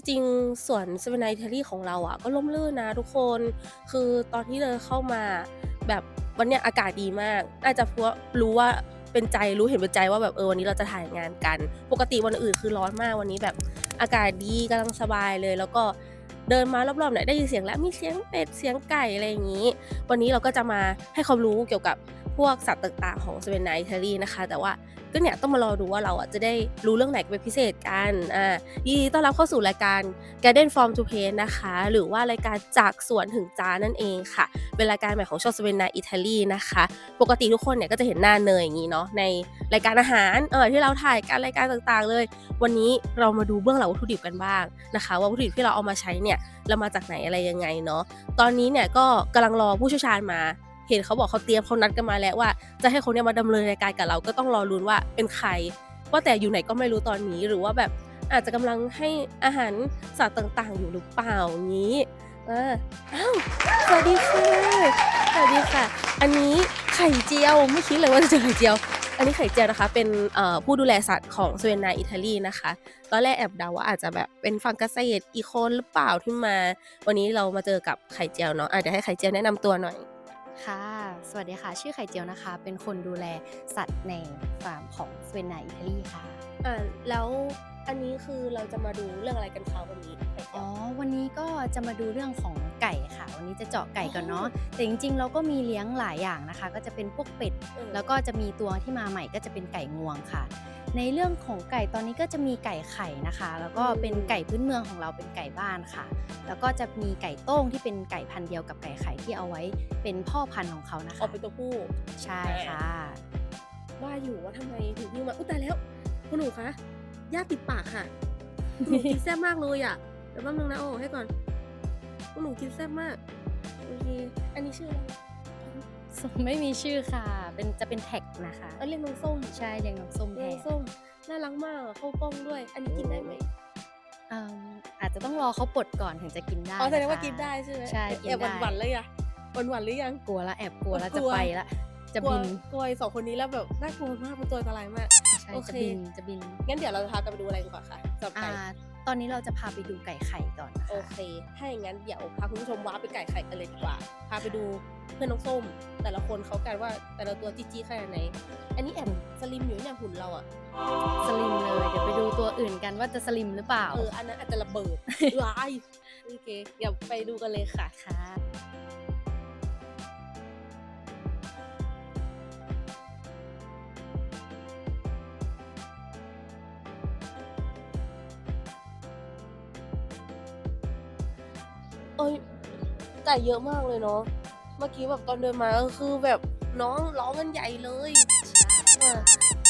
ริงๆสวน Seven i Italy ของเราอะก็ร่มรื่นนะทุกคนคือตอนที่เดินเข้ามาแบบวันเนี้ยอากาศดีมากน่าจะเพราะรู้ว่าเป็นใจรู้เห็นเป็นใจว่าแบบวันนี้เราจะถ่ายงานกันปกติวันอื่นคือร้อนมากวันนี้แบบอากาศดีกำลังสบายเลยแล้วก็เดินมารอบๆเนี่ยได้ยินเสียงแล้วมีเสียงเป็ดเสียงไก่อะไรอย่างงี้วันนี้เราก็จะมาให้ความรู้เกี่ยวกับพวกสัตว์ต่างๆของ Seven i Italy นะคะแต่ว่าก็เนี่ยต้องมารอดูว่าเราอะจะได้รู้เรื่องไหนเป็นพิเศษกันยินดีต้อนรับเข้าสู่รายการ Garden Farm to Paint นะคะหรือว่ารายการจากสวนถึงจานนั่นเองค่ะเป็นรายการใหม่ของช่อง Savanna Italy นะคะปกติทุกคนเนี่ยก็จะเห็นหน้าเนยอย่างงี้เนาะในรายการอาหารที่เราถ่ายกันรายการต่างๆเลยวันนี้เรามาดูเบื้องหลังวัตถุดิบกันบ้างนะคะว่าวัตถุดิบที่เราเอามาใช้เนี่ยเรามาจากไหนอะไรยังไงเนาะตอนนี้เนี่ยก็กำลังรอผู้เชี่ยวชาญมาเห็นเขาบอกเขานัดกันมาแล้วว่าจะให้คนเนี้ยมาดำเนินรายการกับเราก็ต้องรอลุ้นว่าเป็นใครว่าแต่อยู่ไหนก็ไม่รู้ตอนนี้หรือว่าแบบ อาจจะกำลังให้อาหารสัตว์ต่างๆอยู่หรือเปล่างี้อาอ้าวสวัสดีค่ะสวัสดีค่ะ อันนี้ไข่เจียวไม่คิดเลยว่าจะเจอไข่เจียวอันนี้ไข่เจียวนะคะเป็นผู้ดูแลสัตว์ของ Svenna Italy นะคะตอนแรกแอบเดาว่าอาจจะแบบเป็นฝั่งเกษตรอีกคนหรือเปล่าที่มาวันนี้เรามาเจอกับไข่เจียวเนาะเดี๋ยวให้ไข่เจียวแนะนำตัวหน่อยค่ะสวัสดีค่ะ ชื่อไข่เจียวนะคะ เป็นคนดูแลสัตว์ในฟาร์มของ Svenna Italy ค่ะแล้วอันนี้คือเราจะมาดูเรื่องอะไรกันคะวันนี้ไข่เจีอ๋อ ยววันนี้ก็จะมาดูเรื่องของไก่ค่ะ วันนี้จะเจาะไก่อ๋อก่อนเนาะแต่จริงๆ เราก็มีเลี้ยงหลายอย่างนะคะ ก็จะเป็นพวกเป็ด เออแล้วก็จะมีตัวที่มาใหม่ก็จะเป็นไก่งวงค่ะ ในเรื่องของไก่ตอนนี้ก็จะมีไก่ไข่นะคะ แล้วก็เป็นไก่พื้นเมืองของเราเป็นไก่บ้านค่ะ แล้วก็จะมีไก่โต้งที่เป็นไก่พันธุ์เดียวกับไก่ไข่ที่เอาไว้เป็นพ่อพันธุ์ของเขานะอ๋อคะเป็นตัวผู้ใช่อา ค่ะ ว่าอยู่ว่าทำไมถึงหิ้วมาอุ๊ยตายแล้วคุณหนูคะย่าติดปากค่ะคุณหนูกินแซ่บมากเลยอะเดี๋ยวแป๊บนึงนะเอาออกให้ก่อนคุณหนูกินแซ่บมากโอเคอันนี้ชื่ออะไรไม่มีชื่อค่ะจะเป็นแท็กนะคะเรียกน้องส้มใช่เลี้ยงน้ำส้มแทนเรียกน้องส้มน่ารักมากอะเข้ากล้องด้วยอันนี้กินได้ไหมเอ่ออาจจะต้องรอเขาปลดก่อนถึงจะกินได้อ๋อแสดงว่านะคะกินได้ใช่ไหมใช่แอบกินได้หวั่นๆเลยอะหวั่นๆหรือยังกลัวแล้วแอบกลัวแล้วจะกลัวไปแล้วจะกลัวบินกลัวไอ้2คนนี้แล้วแบบน่ากลัวมากเป็นตัวอันตรายมากใช่โอเคจะบินงั้นเดี๋ยวเราจะพากันไปดูอะไรกันก่อนคะสำหรับอ่าไก่ ตอนนี้เราจะพาไปดูไก่ไข่ก่อนนะโอคะเคถ้าอย่างงั้นเดี๋ยวพาคุณผู้ชมว้าร์ปไปไก่ไข่กันเลยดีกว่า พาไปดูเพื่อนน้องส้ม แต่ละคนเขากันว่าแต่ละตัวจี๊ดๆขนาดไหน อันนี้แอบสลิมอยู่เนี่ยหุ่นเราอะสลิมเลยเดี๋ยวไปดูตัวอื่นกันว่าจะสลิมหรือเปล่าอันนั้นอาจจะระเบิดว้ายโอเคเดี๋ยวไปดูกันเลยค่ะค่ะเอ้ยไก่เยอะมากเลยเนาะเมื่อกี้แบบตอนเดินมาก็คือแบบน้องร้องกันใหญ่เลยเออ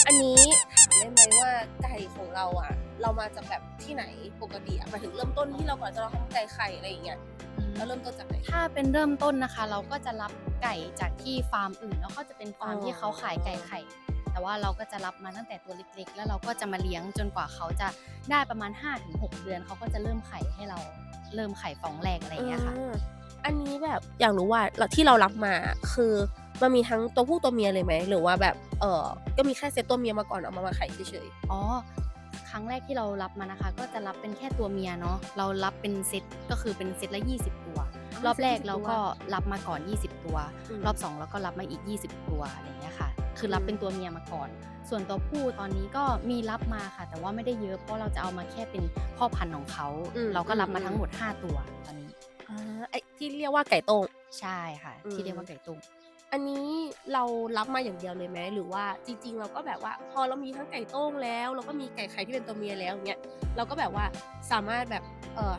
อันนี้ถามได้ไหมว่าไก่ของเราอะเรามาจากแบบที่ไหนปกติอะหมายถึงเริ่มต้นที่เราก่อนจะเราทำไก่ไข่อะไรอย่างเงี้ยอืมเราเริ่มต้นจากไหนถ้าเป็นเริ่มต้นนะคะเราก็จะรับไก่จากที่ฟาร์มอื่นแล้วก็จะเป็นอ๋ฟาร์มที่เขาขายไก่ไข่ แต่ว่าเราก็จะรับมาตั้งแต่ตัวเล็กๆแล้วเราก็จะมาเลี้ยงจนกว่าเขาจะได้ประมาณ5-6 เดือนเขาก็จะเริ่มไข่ให้เราเริ่มไข่ฟองแรกอะไรอย่างเงี้ยค่ะ าอันนี้แบบอยากรู้ว่าที่เรารับมาคือมันมีทั้งตัวผู้ตัวเมียเลยไหมหรือว่าแบบก็มีแค่เซตตัวเมียมาก่อนเอามาไข่เฉยอ๋อครั้งแรกที่เรารับมานะคะก็จะรับเป็นแค่ตัวเมียเนาะเรารับเป็นเซตก็คือเป็นเซตละ20ตัวรอบแรก20เราตัวก็รับมาก่อน20ตัวอืมรอบ2เราก็รับมาอีก20ตัวอะไรอย่างเงี้ยค่ะคือรับอืมเป็นตัวเมียมาก่อนส่วนตัวผู้ตอนนี้ก็มีรับมาค่ะแต่ว่าไม่ได้เยอะเพราะเราจะเอามาแค่เป็นพ่อพันธุ์ของเขาเราก็รับมาทั้งหมด5ตัวตอนนี้ไอ้ที่เรียกว่าไก่โต้งใช่ค่ะอืม ที่เรียกว่าไก่ตุ้ง อันนี้เรารับมาอย่างเดียวเลยไหมหรือว่าจริงๆเราก็แบบว่าพอเรามีทั้งไก่โต้งแล้วเราก็มีไก่ไข่ที่เป็นตัวเมียแล้วอย่างเงี้ยเราก็แบบว่าสามารถแบบ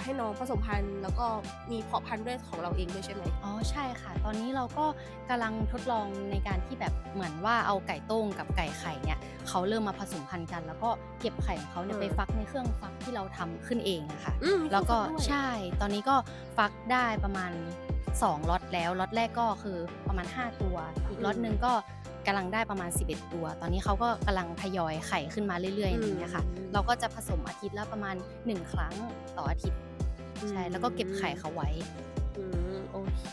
ให้น้องผสมพันธุ์แล้วก็มีเพาะพันธุ์ด้วยของเราเองด้วยใช่ไหมอ๋อใช่ค่ะตอนนี้เราก็กำลังทดลองในการที่แบบเหมือนว่าเอาไก่โต้งกับไก่ไข่เนี่ยเขาเริ่มมาผสมพันธุ์กันแล้วก็เก็บไข่ของเขาเนี่ยไปฟักในเครื่องฟักที่เราทำขึ้นเองอะค่ะมีแล้วก็ฟักด้วยใช่ตอนนี้ก็ฟักได้ประมาณ2ล็อตแล้วล็อตแรกก็คือประมาณ5ตัวอีกล็อตหนึ่งก็กำลังได้ประมาณ11ตัวตอนนี้เขาก็กำลังทยอยไข่ขึ้นมาเรื่อยๆอย่างเงี้ยค่ะเราก็จะผสมอาทิตย์ละประมาณ1ครั้งต่ออาทิตย์ใช่แล้วก็เก็บไข่เขาไว้ โอเค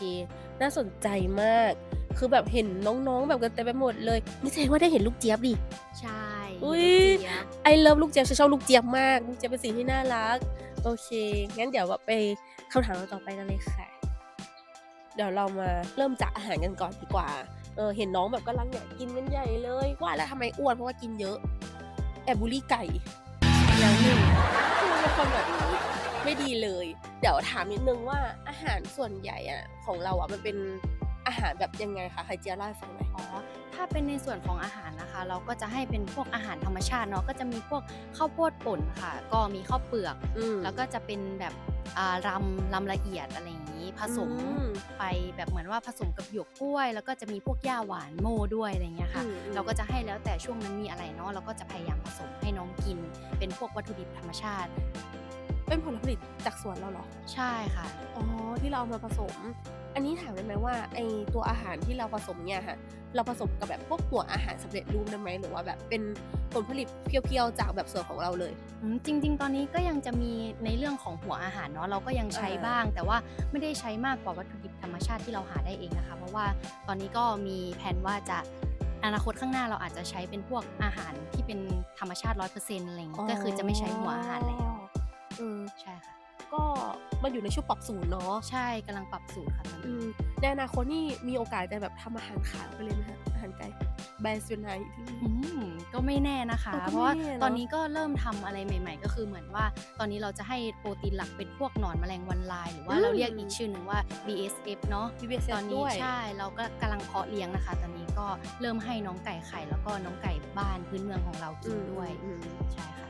น่าสนใจมากคือแบบเห็นน้องๆแบบกันเต็มไปหมดเลยนี่แสดงว่าได้เห็นลูกเจี๊ยบดิใช่อุ๊ยลูกเจี๊ยบI love ลูกเจี๊ยบฉันชอบลูกเจี๊ยบมากลูกเจี๊ยบเป็นสิ่งที่น่ารัก โอเค งั้นเดี๋ยวแบบไปคำถามเราต่อไปกันเลยค่ะ เดี๋ยวเรามาเริ่มจากอาหารกันก่อนดีกว่า เห็นน้องแบบกำลังอยากกินกันใหญ่เลย ว่าแล้วทำไมอ้วนเพราะว่ากินเยอะ แอบบุลลีไก่แล้วหนึ่งเป็นคนแบบนี้ไม่ดีเลย เดี๋ยวถามนิดนึงว่าอาหารส่วนใหญ่อะของเราอะมันเป็นอาหารแบบยังไงคะไข่เจียวเล่าให้ฟังหน่อย อ๋อ ถ้าเป็นในส่วนของอาหารนะคะ เราก็จะให้เป็นพวกอาหารธรรมชาติเนาะ ก็จะมีพวกข้าวโพดป่นค่ะ ก็มีข้าวเปลือก แล้วก็จะเป็นแบบรำละเอียดอะไรอย่างนี้ ผสมไปแบบเหมือนว่าผสมกับหยวกกล้วย แล้วก็จะมีพวกหญ้าหวานโม่ด้วยอะไรเงี้ยค่ะ เราก็จะให้แล้วแต่ช่วงนั้นมีอะไรเนาะ เราก็จะพยายามผสมให้น้องกิน เป็นพวกวัตถุดิบธรรมชาติ เป็นผลผลิตจากสวนเราเหรอ? ใช่ค่ะ อ๋อ ที่เราเอามาผสม อันนี้ถามได้ไหมว่าไอ้ตัวอาหารที่เราผสมเนี่ยค่ะ เราผสมกับแบบพวกหัวอาหารสำเร็จรูปได้ไหม หรือว่าแบบเป็นผลผลิตเพียวๆจากแบบสวนของเราเลย? จริงๆ ตอนนี้ก็ยังจะมีในเรื่องของหัวอาหารเนาะ เราก็ยังใช้บ้าง แต่ว่าไม่ได้ใช้มากกว่าวัตถุดิบธรรมชาติที่เราหาได้เองนะคะ เพราะว่าตอนนี้ก็มีแพลนว่าจะอนาคตข้างหน้าเราอาจจะใช้เป็นพวกอาหารที่เป็นธรรมชาติ 100% อะไรอย่างงี้ ก็คือจะไม่ใช้หัวอาหารแล้ว ใช่ค่ะ ก็มันอยู่ในช่วงปรับสูตรเนาะ ใช่กำลังปรับสูตรค่ะตอนนี้ ในอนาคตนี่มีโอกาสจะแบบทำอาหารขายไปเลยไหมคะ? อาหารไก่แบรนด์ Sunai ที่นี่ ก็ไม่แน่นะคะ ก็ เพราะว่า ไม่แน่เนาะ ตอนนี้ก็เริ่มทำอะไรใหม่ ๆ ก็คือเหมือนว่าตอนนี้เราจะให้โปรตีนหลักเป็นพวกหนอนแมลงวันลาย หรือว่าเราเรียกอีกชื่อหนึ่งว่า BSF เนาะ BSF ตอนนี้ ด้วย ใช่ เราก็กำลังเพาะเลี้ยงนะคะ ตอนนี้ก็เริ่มให้น้องไก่ไข่ แล้วก็น้องไก่บ้านพื้นเมืองของเรากินด้วย ใช่ค่ะ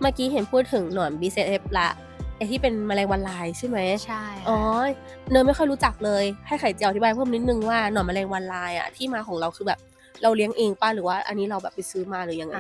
เมื่อกี้เห็นพูดถึงหนอน BSF แล้ว ไอ้ที่เป็นแมลงวันลายใช่ไหม? ใช่ค่ะ อ๋อ เนยไม่ค่อยรู้จักเลย ให้ไข่เจียวอธิบายเพิ่มนิดหนึ่งว่าหนอนแมลงวันลายอะที่มาของเราคือแบบเราเลี้ยงเองเปล่า? หรือว่าอันนี้เราแบบไปซื้อมาหรือยังไง?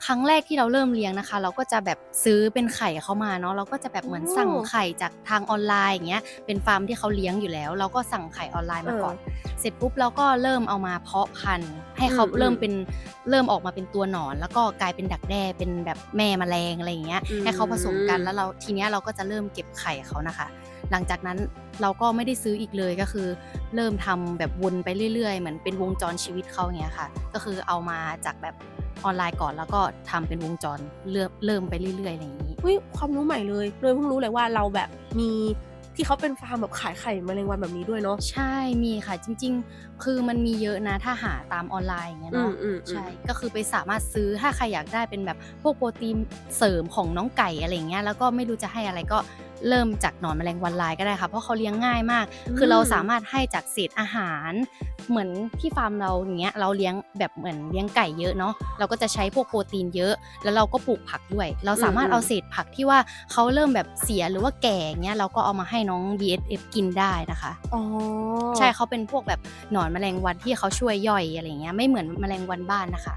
ครั้งแรกที่เราเริ่มเลี้ยงนะคะ เราก็จะแบบซื้อเป็นไข่เขามาเนาะ เราก็จะแบบเหมือนสั่งไข่จากทางออนไลน์ อย่างเงี้ย เป็นฟาร์มที่เขาเลี้ยงอยู่แล้ว เราก็สั่งไข่ออนไลน์มาก่อน เสร็จปุ๊บเราก็เริ่มเอามาเพาะพันธุ์ให้เขาเริ่มออกมาเป็นตัวหนอน แล้วก็กลายเป็นดักแด้ เป็นแบบแม่แมลง อะไรอย่างเงี้ย ให้เขาผสมกัน แล้วทีเนี้ยเราก็จะเริ่มเก็บไข่เขาน่ะค่ะ หลังจากนั้นเราก็ไม่ได้ซื้ออีกเลย ก็คือเริ่มทำแบบวนไปเรื่อยๆ เหมือนเป็นวงจรชีวิตเขา อย่างเงี้ยค่ะ ก็คือเอามาจากแบบออนไลน์ก่อน แล้วก็ทำเป็นวงจรเริ่มไปเรื่อยๆ อะไรอย่างงี้ อุ๊ย ความรู้ใหม่เลย เนยเพิ่งรู้เลยว่าเราแบบมีที่เขาเป็นฟาร์มแบบขายไข่แมลงวันแบบนี้ด้วยเนาะ ใช่ มีค่ะ จริงๆ คือมันมีเยอะนะ ถ้าหาตามออนไลน์ อย่างเงี้ยเนาะ ใช่ ก็คือไปสามารถซื้อ ถ้าใครอยากได้เป็นแบบพวกโปรตีนเสริมของน้องไก่ อะไรอย่างเงี้ย แล้วก็ไม่รู้จะให้อะไร ก็เริ่มจากหนอนแมลงวันลายก็ได้ค่ะ เพราะเขาเลี้ยงง่ายมาก คือเราสามารถให้จากเศษอาหาร เหมือนที่ฟาร์มเรา อย่างเงี้ย เราเลี้ยงแบบเหมือนเลี้ยงไก่เยอะเนาะ เราก็จะใช้พวกโปรตีนเยอะ แล้วเราก็ปลูกผักด้วย เราสามารถเอาเศษผักที่ว่าเขาเริ่มแบบเสีย หรือว่าแก่ อย่างเงี้ย เราก็เอามาให้น้อง BSF กินได้นะคะ อ๋อ ใช่ เขาเป็นพวกแบบหนอนแมลงวันที่เขาช่วยย่อย อะไรอย่างเงี้ย ไม่เหมือนแมลงวันบ้านน่ะค่ะ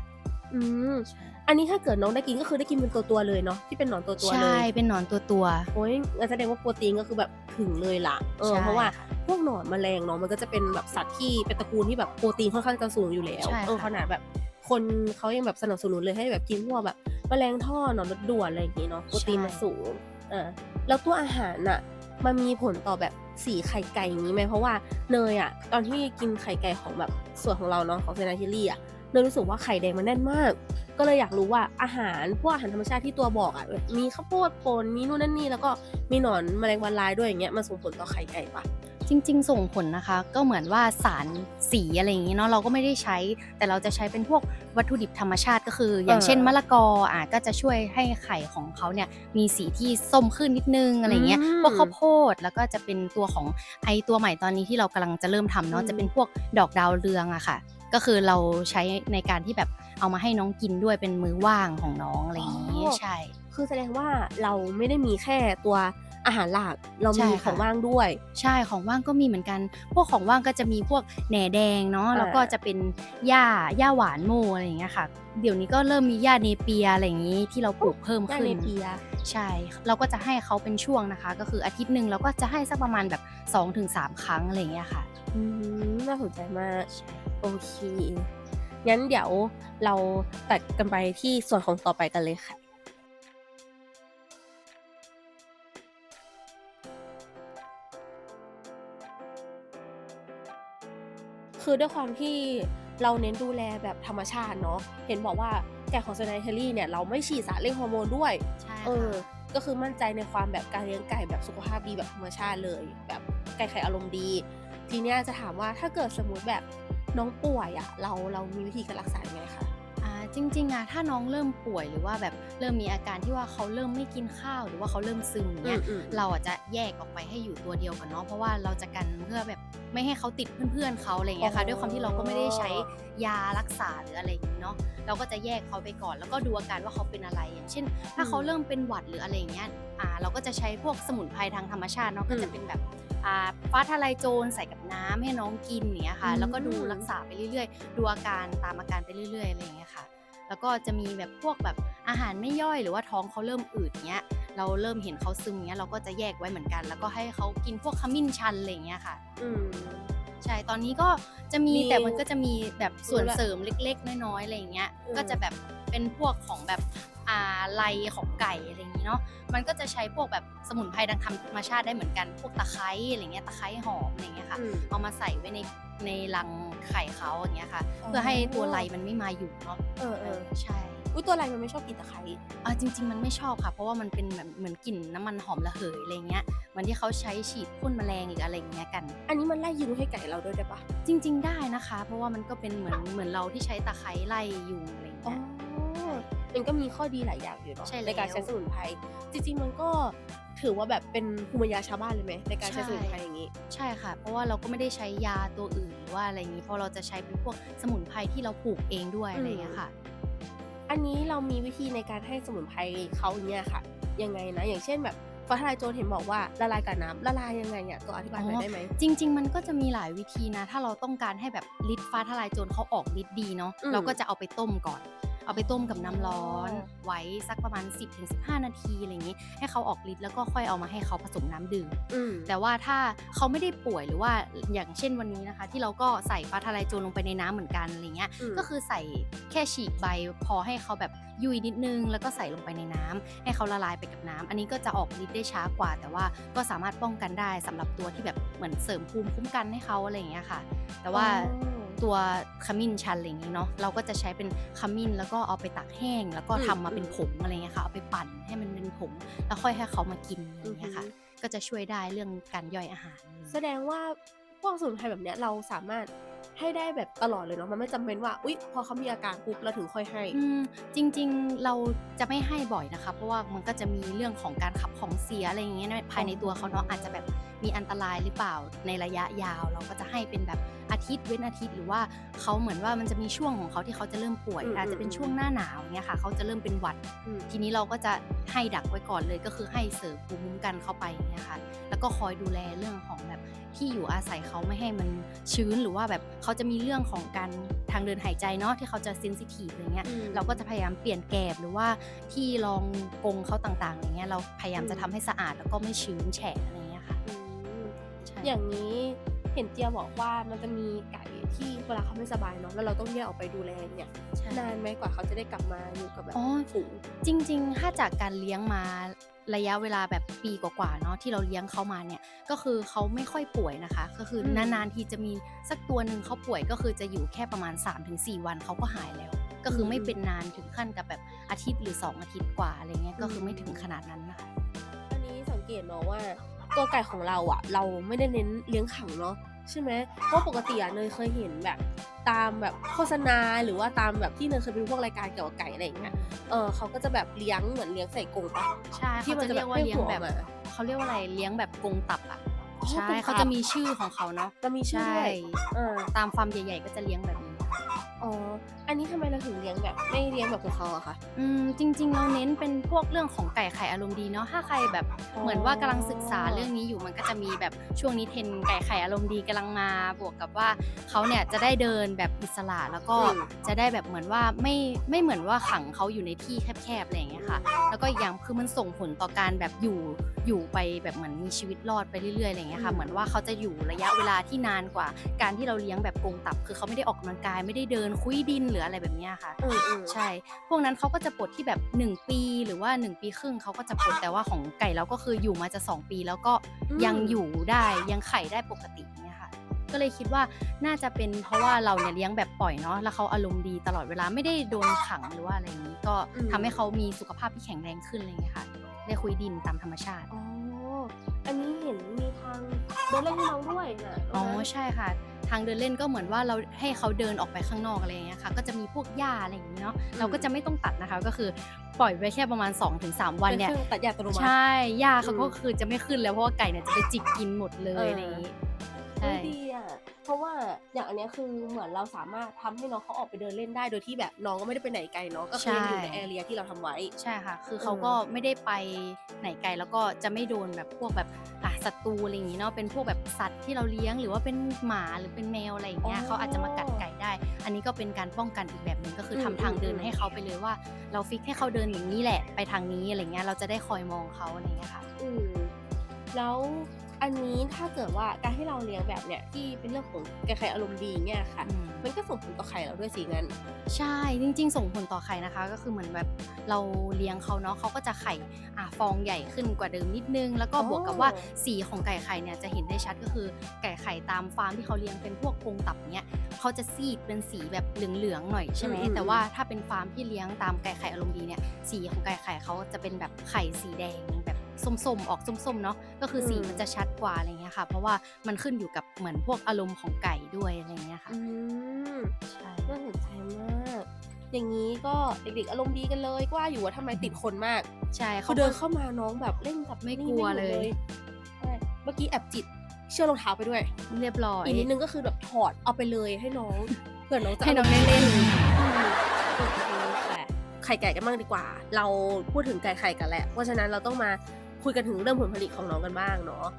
อันนี้ถ้าเกิดน้องได้กิน ก็คือได้กินเป็นตัว ๆ เลยเนาะ ที่เป็นหนอนตัว ๆ ใช เลย เป็นหนอนตัว โอ๊ย งั้นแสดงว่าโปรตีนก็คือแบบถึงเลยล่ะ ใช่ เพราะว่า ค่ะ พวกหนอนแมลงเนาะ มันก็จะเป็นแบบสัตว์ที่เป็นตระกูลที่แบบโปรตีนค่อนข้างจะสูงอยู่แล้ว ใช่ค่ะ ขนาดแบบคนเขายังแบบสนับสนุนเลยให้แบบกินพวกแบบแมลงทอด หนอนรถด่วน อะไรอย่างงี้เนาะ โปรตีนมันสูง แล้วตัวอาหารน่ะ มันมีผลต่อแบบสีไข่ไก่อย่างงี้ไหม? เพราะว่าเนยอะตอนที่กินไข่ไก่ของแบบสวนของเราเนาะ ของ Sunai Dairy อะ เนยรู้สึกว่าไข่แดงมันแน่นมาก ก็เลยอยากรู้ว่าอาหาร พวกอาหารธรรมชาติที่ตัวบอกอะ แบบมีข้าวโพดป่น มีนู่นนั่นนี่ แล้วก็มีหนอนแมลงวันลายด้วย อย่างเงี้ย มันส่งผลต่อไข่ไก่เปล่า? จริง ๆ ส่งผลนะคะ ก็เหมือนว่าสารสี อะไรอย่างงี้เนาะ เราก็ไม่ได้ใช้ แต่เราจะใช้เป็นพวกวัตถุดิบธรรมชาติ ก็คืออย่างเช่น มะละกอ ก็จะช่วยให้ไข่ของเขาเนี่ยมีสีที่ส้มขึ้นนิดหนึ่ง อะไรอย่างเงี้ย พวกข้าวโพด แล้วก็จะเป็นตัวของไอ้ตัวใหม่ตอนนี้ที่เรากำลังจะเริ่มทำเนาะ จะเป็นพวกดอกดาวเรืองอะค่ะ ก็คือเราใช้ในการที่แบบเอามาให้น้องกินด้วย เป็นมื้อว่างของน้อง อะไรอย่างงี้ ใช่ คือแสดงว่าเราไม่ได้มีแค่ตัวอาหารหลัก เรา ใช่ มี ค่ะ ของว่างด้วย ใช่ ของว่างก็มีเหมือนกัน พวกของว่างก็จะมีพวกแหน่แดงเนาะ แล้วก็จะเป็นหญ้าหวานโม่ อะไรอย่างเงี้ยค่ะ เดี๋ยวนี้ก็เริ่มมีหญ้าเนเปีย อะไรอย่างงี้ ที่เราปลูกเพิ่มหญ้า ขึ้ เน น เปีย ใช่ เราก็จะให้เขาเป็นช่วงนะคะ ก็คืออาทิตย์หนึ่งเราก็จะให้สักประมาณแบบ 2-3 ครั้ง อะไรอย่างเงี้ยค่ะ น่าสนใจมาก ใช่ โอเค งั้นเดี๋ยวเราตัดกันไปที่ส่วนของต่อไปกันเลยค่ะ คือด้วยความที่เราเน้นดูแลแบบธรรมชาติเนาะ เห็นบอกว่าไก่ของ Sunai Dairy เนี่ย เราไม่ฉีดสารเร่งฮอร์โมนด้วย ใช่ เอ ค่อะ ก็คือมั่นใจในความแบบการเลี้ยงไก่แบบสุขภาพดีแบบธรรมชาติเลยแบบไก่ไข่อารมณ์ดีทีเนี้ยจะถามว่าถ้าเกิดสมมุติแบบน้องป่วยอะเรามีวิธีการรักษายังไงคะจริงๆอะถ้าน้องเริ่มป่วยหรือว่าแบบเริ่มมีอาการที่ว่าเขาเริ่มไม่กินข้าวหรือว่าเขาเริ่มซึมเนี้ยเราอะจะแยกออกไปให้อยู่ตัวเดียวก่อนเนาะเพราะว่าเราจะกันเพื่อแบบไม่ให้เขาติดเพื่อนๆเขาอะไรอย่างเงี้ยค่ะด้วยความที่เราก็ไม่ได้ใช้ยารักษาหรืออะไรอย่างงี้เนาะเราก็จะแยกเขาไปก่อนแล้วก็ดูอาการว่าเขาเป็นอะไรอย่างเช่นถ้าเขาเริ่มเป็นหวัดหรืออะไรอย่างเงี้ยเราก็จะใช้พวกสมุนไพรทางธรรมชาติเนาะก็จะเป็นแบบฟ้าทะลายโจรใส่กับน้ำให้น้องกินอย่างเงี้ยค่ะแล้วก็ดูรักษาไปเรื่อยๆดูอาการตามอาการไปเรื่อยๆอะไรอย่างเงี้ยค่ะแล้วก็จะมีแบบพวกแบบอาหารไม่ย่อยหรือว่าท้องเขาเริ่มอืดเงี้ยเราเริ่มเห็นเขาซึมเงี้ยเราก็จะแยกไว้เหมือนกันแล้วก็ให้เขากินพวกขมิ้นชันอะไรอย่างเงี้ยค่ะใช่ตอนนี้ก็จะมีแต่มันก็จะมีแบบส่วนเสริมเล็กๆน้อยๆอะไรอย่างเงี้ยก็จะแบบเป็นพวกของแบบไลของไก่อะไรอย่างงี้เนาะมันก็จะใช้พวกแบบสมุนไพรทางธรรมชาติได้เหมือนกันพวกตะไคร้อะไรเงี้ยตะไคร้หอมอะไรเงี้ยค่ะเอามาใส่ไว้ในรังไข่เขาอย่างเงี้ยค่ะเพื่อให้ตัวไลมันไม่มาอยู่เนาะใช่ตัวไลมันไม่ชอบกินตะไคร้จริงๆมันไม่ชอบค่ะเพราะว่ามันเป็นแบบเหมือนกลิ่นน้ำมันหอมระเหยอะไรเงี้ยเหมือนที่เขาใช้ฉีดพ่นแมลงหรืออะไรเงี้ยกันอันนี้มันไล่ยุงให้ไก่เราด้วยได้ปะจริงๆได้นะคะเพราะว่ามันก็เป็นเหมือนเราที่ใช้ตะไคร้ไล่ยุงอะไรเงี้ยมันก็มีข้อดีหลายอย่างอยู่เนาะในการใช้สมุนไพรจริงๆมันก็ถือว่าแบบเป็นภูมิปัญญาชาวบ้านเลยไหมในการใช้สมุนไพรอย่างนี้ใช่ค่ะเพราะว่าเราก็ไม่ได้ใช้ยาตัวอื่นหรือว่าอะไรอย่างนี้เพราะเราจะใช้เป็นพวกสมุนไพรที่เราปลูกเองด้วยอะไรอย่างเงี้ยค่ะอันนี้เรามีวิธีในการให้สมุนไพรเขาอย่างเงี้ยค่ะยังไงนะอย่างเช่นแบบฟ้าทลายโจรเห็นบอกว่าละลายกับน้ำละลายยังไงเนี่ยตัวอธิบายหน่อยได้ไหมจริงๆมันก็จะมีหลายวิธีนะถ้าเราต้องการให้แบบฤทธิ์ฟ้าทลายโจรเขาออกฤทธิ์ดีเนาะเราก็จะเอาไปต้มก่อนเอาไปต้มกับน้ำร้อนไว้สักประมาณ 10-15 นาทีอะไรอย่างนี้ให้เขาออกฤทธิ์แล้วก็ค่อยเอามาให้เขาผสมน้ำดื่มแต่ว่าถ้าเขาไม่ได้ป่วยหรือว่าอย่างเช่นวันนี้นะคะที่เราก็ใส่ฟ้าทลายโจรลงไปในน้ำเหมือนกันอะไรเงี้ยก็คือใส่แค่ฉีกใบพอให้เขาแบบยุ่ยนิดนึงแล้วก็ใส่ลงไปในน้ำให้เขาละลายไปกับน้ำอันนี้ก็จะออกฤทธิ์ได้ช้ากว่าแต่ว่าก็สามารถป้องกันได้สำหรับตัวที่แบบเหมือนเสริมภูมิคุ้มกันให้เขาอะไรอย่างเงี้ยค่ะแต่ว่าตัวขมิ้นชันอะไรอย่างนี้เนาะเราก็จะใช้เป็นขมิ้นแล้วก็เอาไปตากแห้งแล้วก็ทำมาเป็นผงอะไรเงี้ยค่ะเอาไปปั่นให้มันเป็นผงแล้วค่อยให้เขามากินอะไรเงี้ยค่ะก็จะช่วยได้เรื่องการย่อยอาหารแสดงว่าพวกสมุนไพรแบบเนี้ยเราสามารถให้ได้แบบตลอดเลยเนาะมันไม่จำเป็นว่าอุ๊ยพอเขามีอาการปุ๊บเราถึงค่อยให้จริงๆเราจะไม่ให้บ่อยนะคะเพราะว่ามันก็จะมีเรื่องของการขับของเสียอะไรอย่างเงี้ยภายในตัวเขาเนาะอาจจะแบบมีอันตรายหรือเปล่าในระยะยาวเราก็จะให้เป็นแบบอาทิตย์เว้นอาทิตย์หรือว่าเขาเหมือนว่ามันจะมีช่วงของเขาที่เขาจะเริ่มป่วยอาจจะเป็นช่วงหน้าหนาวเงี้ยค่ะเขาจะเริ่มเป็นหวัดทีนี้เราก็จะให้ดักไว้ก่อนเลยก็คือให้เสริมภูมิคุ้มกันเข้าไปเงี้ยค่ะแล้วก็คอยดูแลเรื่องของแบบที่อยู่อาศัยเขาไม่ให้มันชื้นหรือว่าแบบเขาจะมีเรื่องของการทางเดินหายใจเนาะที่เขาจะเซนซิทีฟอะไรเงี้ยเราก็จะพยายามเปลี่ยนแกบหรือว่าที่รองกรงเขาต่างๆอย่างเงี้ยเราพยายามจะทำให้สะอาดแล้วก็ไม่ชื้นแฉะอะไรเงี้ยค่ะอย่างนี้เห็นเจียบอกว่ามันจะมีไก่ที่เวลาเขาไม่สบายเนาะแล้วเราต้องแยกออกไปดูแลเนี่ยนานไหมกว่าเขาจะได้กลับมาอยู่กับแบบฝูงจริงๆถ้าจากการเลี้ยงมาระยะเวลาแบบปีกว่าๆเนาะที่เราเลี้ยงเขามาเนี่ยก็คือเขาไม่ค่อยป่วยนะคะก็คือนานๆทีจะมีสักตัวนึงเขาป่วยก็คือจะอยู่แค่ประมาณ 3-4 วันเขาก็หายแล้วก็คือไม่เป็นนานถึงขั้นกับแบบอาทิตย์หรือ2อาทิตย์กว่าอะไรเงี้ยก็คือไม่ถึงขนาดนั้นนะคะอันนี้สังเกตเนาะว่าตัวไก่ของเราอ่ะเราไม่ได้เน้นเลี้ยงขังเนาะใช่ไหมเพราะปกติเนยเคยเห็นแบบตามแบบโฆษณาหรือว่าตามแบบที่เนยเคยไปดูพวกรายการเกี่ยวกับไก่อะไรอย่างเงี้ยเขาก็จะแบบเลี้ยงเหมือนเลี้ยงใส่กรงปะใช่ที่มันจะเรียกว่าเลี้ยงแบบเขาเรียกว่าอะไรเลี้ยงแบบกรงตับอ่ะใช่เขาจะมีชื่อของเขาเนาะจะมีชื่อด้วยตามฟาร์มใหญ่ๆก็จะเลี้ยงแบบนี้อันนี้ทำไมเราถึงเลี้ยงแบบไม่เลี้ยงแบบของเขาอะคะจริงๆเราเน้นเป็นพวกเรื่องของไก่ไข่อารมณ์ดีเนาะถ้าใครแบบเหมือนว่ากำลังศึกษาเรื่องนี้อยู่มันก็จะมีแบบช่วงนี้เทรนด์ไก่ไข่อารมณ์ดีกำลังมาบวกกับว่าเขาเนี่ยจะได้เดินแบบอิสระแล้วก็จะได้แบบเหมือนว่าไม่เหมือนว่าขังเขาอยู่ในที่แคบๆอะไรอย่างเงี้ยค่ะแล้วก็อีกอย่างคือมันส่งผลต่อการแบบอยู่ไปแบบเหมือนมีชีวิตรอดไปเรื่อยๆอะไรอย่างเงี้ยค่ะเหมือนว่าเขาจะอยู่ระยะเวลาที่นานกว่าการที่เราเลี้ยงแบบกรงตับคือเขาไม่ได้ออกกำลังกายไม่ได้เดินคุยดินหรืออะไรแบบนี้ค่ะใช่พวกนั้นเขาก็จะปลดที่แบบ1ปีหรือว่า1ปีครึ่งเขาก็จะปลดแต่ว่าของไก่เราก็คืออยู่มาจะ2ปีแล้วก็ยังอยู่ได้ยังไข่ได้ปกติเนี่ยค่ะก็เลยคิดว่าน่าจะเป็นเพราะว่าเราเนี่ยเลี้ยงแบบปล่อยเนาะแล้วเขาอารมณ์ดีตลอดเวลาไม่ได้โดนขังหรือว่าอะไรอย่างนี้ก็ทำให้เขามีสุขภาพที่แข็งแรงขึ้นอะไรอย่างเงี้ยค่ะ ได้คุยดินตามธรรมชาติ อ๋ออันนี้เห็นมีทางเดินเล่นให้น้องด้วยน่ะตร อ๋ ง อ นั้น ใช่ค่ะ ทางเดินเล่นก็เหมือนว่าเราให้เขาเดินออกไปข้างนอกอะไรอย่างเงี้ยค่ะ ก็จะมีพวกหญ้าอะไรอย่างงี้เนาะ เราก็จะไม่ต้องตัดนะคะ ก็คือปล่อยไว้แค่ประมาณ 2-3 วัน เป็น เนี่ เค ย รื่องตัดหญ้าอัตโนมั ใช ติ ่ หญ้าเขา อืม ก็คือจะไม่ขึ้นแล้ว เพราะว่าไก่เนี่ยจะไปจิกกินหมดเล เอย อะไรอ อ ย่างงี้ ใช เฮ้ย ่ ดีอะ เพราะว่าอย่างอันเนี้ยคือเหมือนเราสามารถทำให้น้องเขาออกไปเดินเล่นได้ โดยที่แบบน้องก็ไม่ได้ไปไหนไกลเนาะ ก็ ใช คือยังอยู่ในแอ่ เรียที่เราทำไว้ ใช่ค่ะ คือ เอ เขาก็ อ ไม่ได้ไปไหนไกล แล้วก็จะไม่โดนแบบพวกแบบศัตรูอะไรอย่างงี้เนาะ เป็นพวกแบบสัตว์ที่เราเลี้ยง หรือว่าเป็นหมาหรือเป็นแมวอะไรอย่าง อ๋ เงี้ย เขาอาจจะมากัดไก่ อ ได้ อันนี้ก็เป็นการป้องกันอีกแบบหนึ่ง ก็คือ อื ทำทางเดิน ม ให้ๆ ๆ เขาไปเลยว่า เราฟิกซ์ให้เขาเดินอย่างงี้แหละ ไปทางนี้ อะไรอย่างเงี้ย เราจะได้คอยมองเขา อะไรอย่างเงี้ยค่ะ อืม แล้วอันนี้ถ้าเกิดว่าการที่เราเลี้ยงแบบเนี้ย ที่เป็นเรื่องของไก่ไข่อารมณ์ดีเนี่ยค่ะ อืม มันก็ส่งผลต่อไข่เราด้วยสิงั้น? ใช่ จริง ๆ ส่งผลต่อไข่นะคะ ก็คือเหมือนแบบเราเลี้ยงเขาเนาะ เขาก็จะไข่ ฟองใหญ่ขึ้นกว่าเดิมนิดหนึ่ง แล้วก็ อ๋อ บวกกับว่าสีของไก่ไข่เนี่ยจะเห็นได้ชัด ก็คือไก่ไข่ตามฟาร์มที่เขาเลี้ยงเป็นพวกกรงตับ อย่างเงี้ย เขาจะซีดเป็นสีแบบเหลือง ๆ หน่อย ใช่ไหม อืม แต่ว่าๆ ๆ ถ้าเป็นฟาร์มที่เลี้ยงตามไก่ไข่อารมณ์ดีเนี่ย สีของไก่ไข่เขาจะเป็นแบบไข่สีแดงแบบส้ม ๆ ออกส้ม ๆ เนาะ ก็คือ อื สีมัน ม จะชัดกว่า อะไรอย่างเงี้ยค่ะ เพราะว่ามันขึ้นอยู่กับเหมือนพวกอารมณ์ของไก่ด้วย อะไรอย่างเงี้ยค่ะ อืม ใช่ น่าสนใจมาก อย่างงี้ก็เด็ก ๆ อารมณ์ดีกันเลย ก็ว่าอยู่ว่าทำไมติดคนมาก ใช่ คเขืาอเดิ ก็ นเข้ามาน้องแบบเล่นกับ ไม่ นี่ กลั ไม่ ว หยุ เล ดเลย ย ใช่ เมื่อกี้แอบจิกเชือกรองเท้าไปด้วย เรียบร้อย อีกนิดหนึ่งก็คือแบบถอดเอาไปเลยให้น้อง เผื่อน้องจะ ให้ อาร น้อ ม ง ณ์ ได้ ดี เล่น อืม โอเคค่ะ ไข่ไก่กันบ้างดีกว่า เราพูดถึงไก่ไข่กันแล้ว เพราะฉะนั้นเราต้องมาคุยกันถึงเรื่องผลผลิตของน้องกันบ้างเนาะ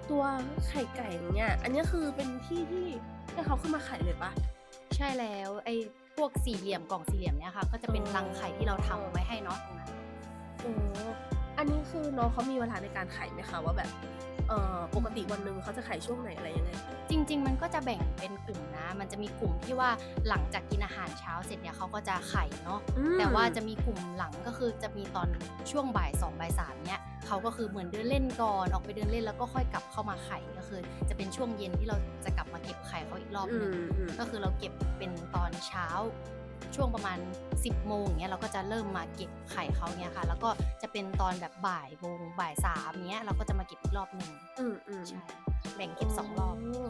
ตัวไข่ไก่เนี่ย อันเนี้ยคือเป็นที่ที่ให้เขาขึ้นมาไข่เลยเปล่า? ใช่แล้ว ไอ้พวกสี่เหลี่ยม กล่องสี่เหลี่ยมเนี่ยค่ะ ก็จะเป็นรังไข่ที่เราทำไว้ให้เนาะตรงนั้น อ๋อ อันนี้คือน้องเขามีเวลาในการไข่ไหมคะ? ว่าแบบ ปกติวันหนึ่งเขาจะไข่ช่วงไหน อะไรยังไง? จริง ๆ มันก็จะแบ่งเป็นกลุ่มนะ มันจะมีกลุ่มที่ว่าหลังจากกินอาหารเช้าเสร็จเนี่ย เขาก็จะไข่เนาะ อื แต่ว่าจะ ม มีกลุ่มหลัง ก็คือจะมีตอนช่วงบ่าย 2 บ่าย 3 เงี้ย เขาก็คือเหมือนเดินเล่นก่อน ออกไปเดินเล่น แล้วก็ค่อยกลับเข้ามาไข่ ก็คือจะเป็นช่วงเย็นที่เราจะกลับมาเก็บไข่เขาอีกรอบ อืหนึ่ง ม ก็ ๆ คือเราเก็บเป็นตอนเช้า ช่วงประมาณ 10 โมง อย่างเงี้ย เราก็จะเริ่มมาเก็บไข่เขา เงี้ยค่ะ แล้วก็จะเป็นตอนแบบบ่ายโมง บ่าย 3 เงี้ย เราก็จะมาเก็บอีกรอบหนึ่ง อืม ใช่ ๆ แบ่งเก็บ 2 รอบ อ๋อ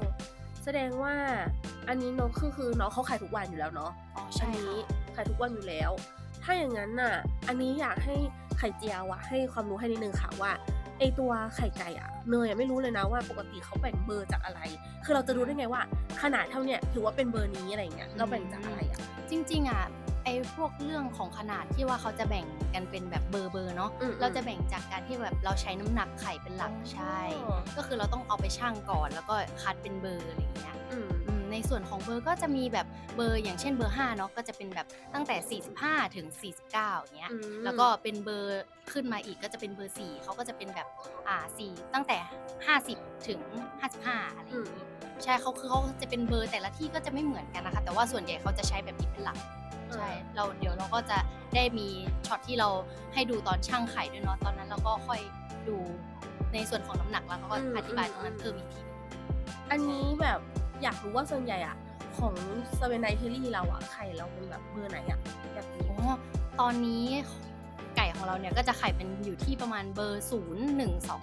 แสดงว่าอันนี้น้อง คือน้องเขาไข่ทุกวันอยู่แล้วเนาะ อ๋อ ใอชัน่นี้ ค่ะ ไข่ทุกวันอยู่แล้ว ถ้าอย่างงั้นน่ะ อันนี้อยากให้ไข่เจียวอะให้ความรู้ให้นิดหนึ่งค่ะว่า ไอ้ตัวไข่ไก่อะ เนยอะไม่รู้เลยนะว่าปกติเขาแบ่งเบอร์จากอะไร คือเราจะรู้ได้ไงว่า ขนาดเท่าเนี้ยถือว่าเป็นเบอร์นี้ อะไรอย่างเงี้ย เราแบ่งจากอะไรอะ? จริง ๆ อะ ไอ้พวกเรื่องของขนาดที่ว่าเขาจะแบ่งกันเป็นแบบเบอร์ ๆ เนาะ อืม เราจะๆ แบ่งจากการที่แบบเราใช้น้ำหนักไข่เป็นหลัก ใช่ อ๋อ ก็คือเราต้องเอาไปชั่งก่อน แล้วก็คัดเป็นเบอร์ อะไรอย่างเงี้ย อืม ในส่วนของเบอร์ก็จะมีแบบเบอร์ อย่างเช่น เบอร์ 5 เนาะ ก็จะเป็นแบบตั้งแต่ 45 ถึง 49 อย่างเงี้ย อืแล้วก็ม เป็นเบอร์ขึ้นมาอีกก็จะเป็นเบอร์ 4 เขาก็จะเป็นแบบ 4 ตั้งแต่ 50 ถึง 55 อะไรอ อื ย่าง ม งี้ ใช่ เขาจะเป็นเบอร์ แต่ละที่ก็จะไม่เหมือนกันนะคะ แต่ว่าส่วนใหญ่เขาจะใช้แบบนี้เป็นหลัก เใช่ ออ เดี๋ยวเราก็จะได้มีช็อตที่เราให้ดูตอนชั่งไข่ด้วยเนาะ ตอนนั้นเราก็ค่อยดูในส่วนของน้ำหนัก แล้วเราก็ อืม อธิบายตรงนั้น ๆ ๆ เพิ่มอีกทีหนึ่ง อันนี้แบบอยากรู้ว่าส่วนใหญ่อะของ Swansea เราอะ ไข่เราเป็นแบบเบอร์ไหนอะ? อยากรู้ อ๋อ ตอนนี้ ไก่ของเราเนี่ยก็จะไข่เป็นอยู่ที่ประมาณเบอร์ 012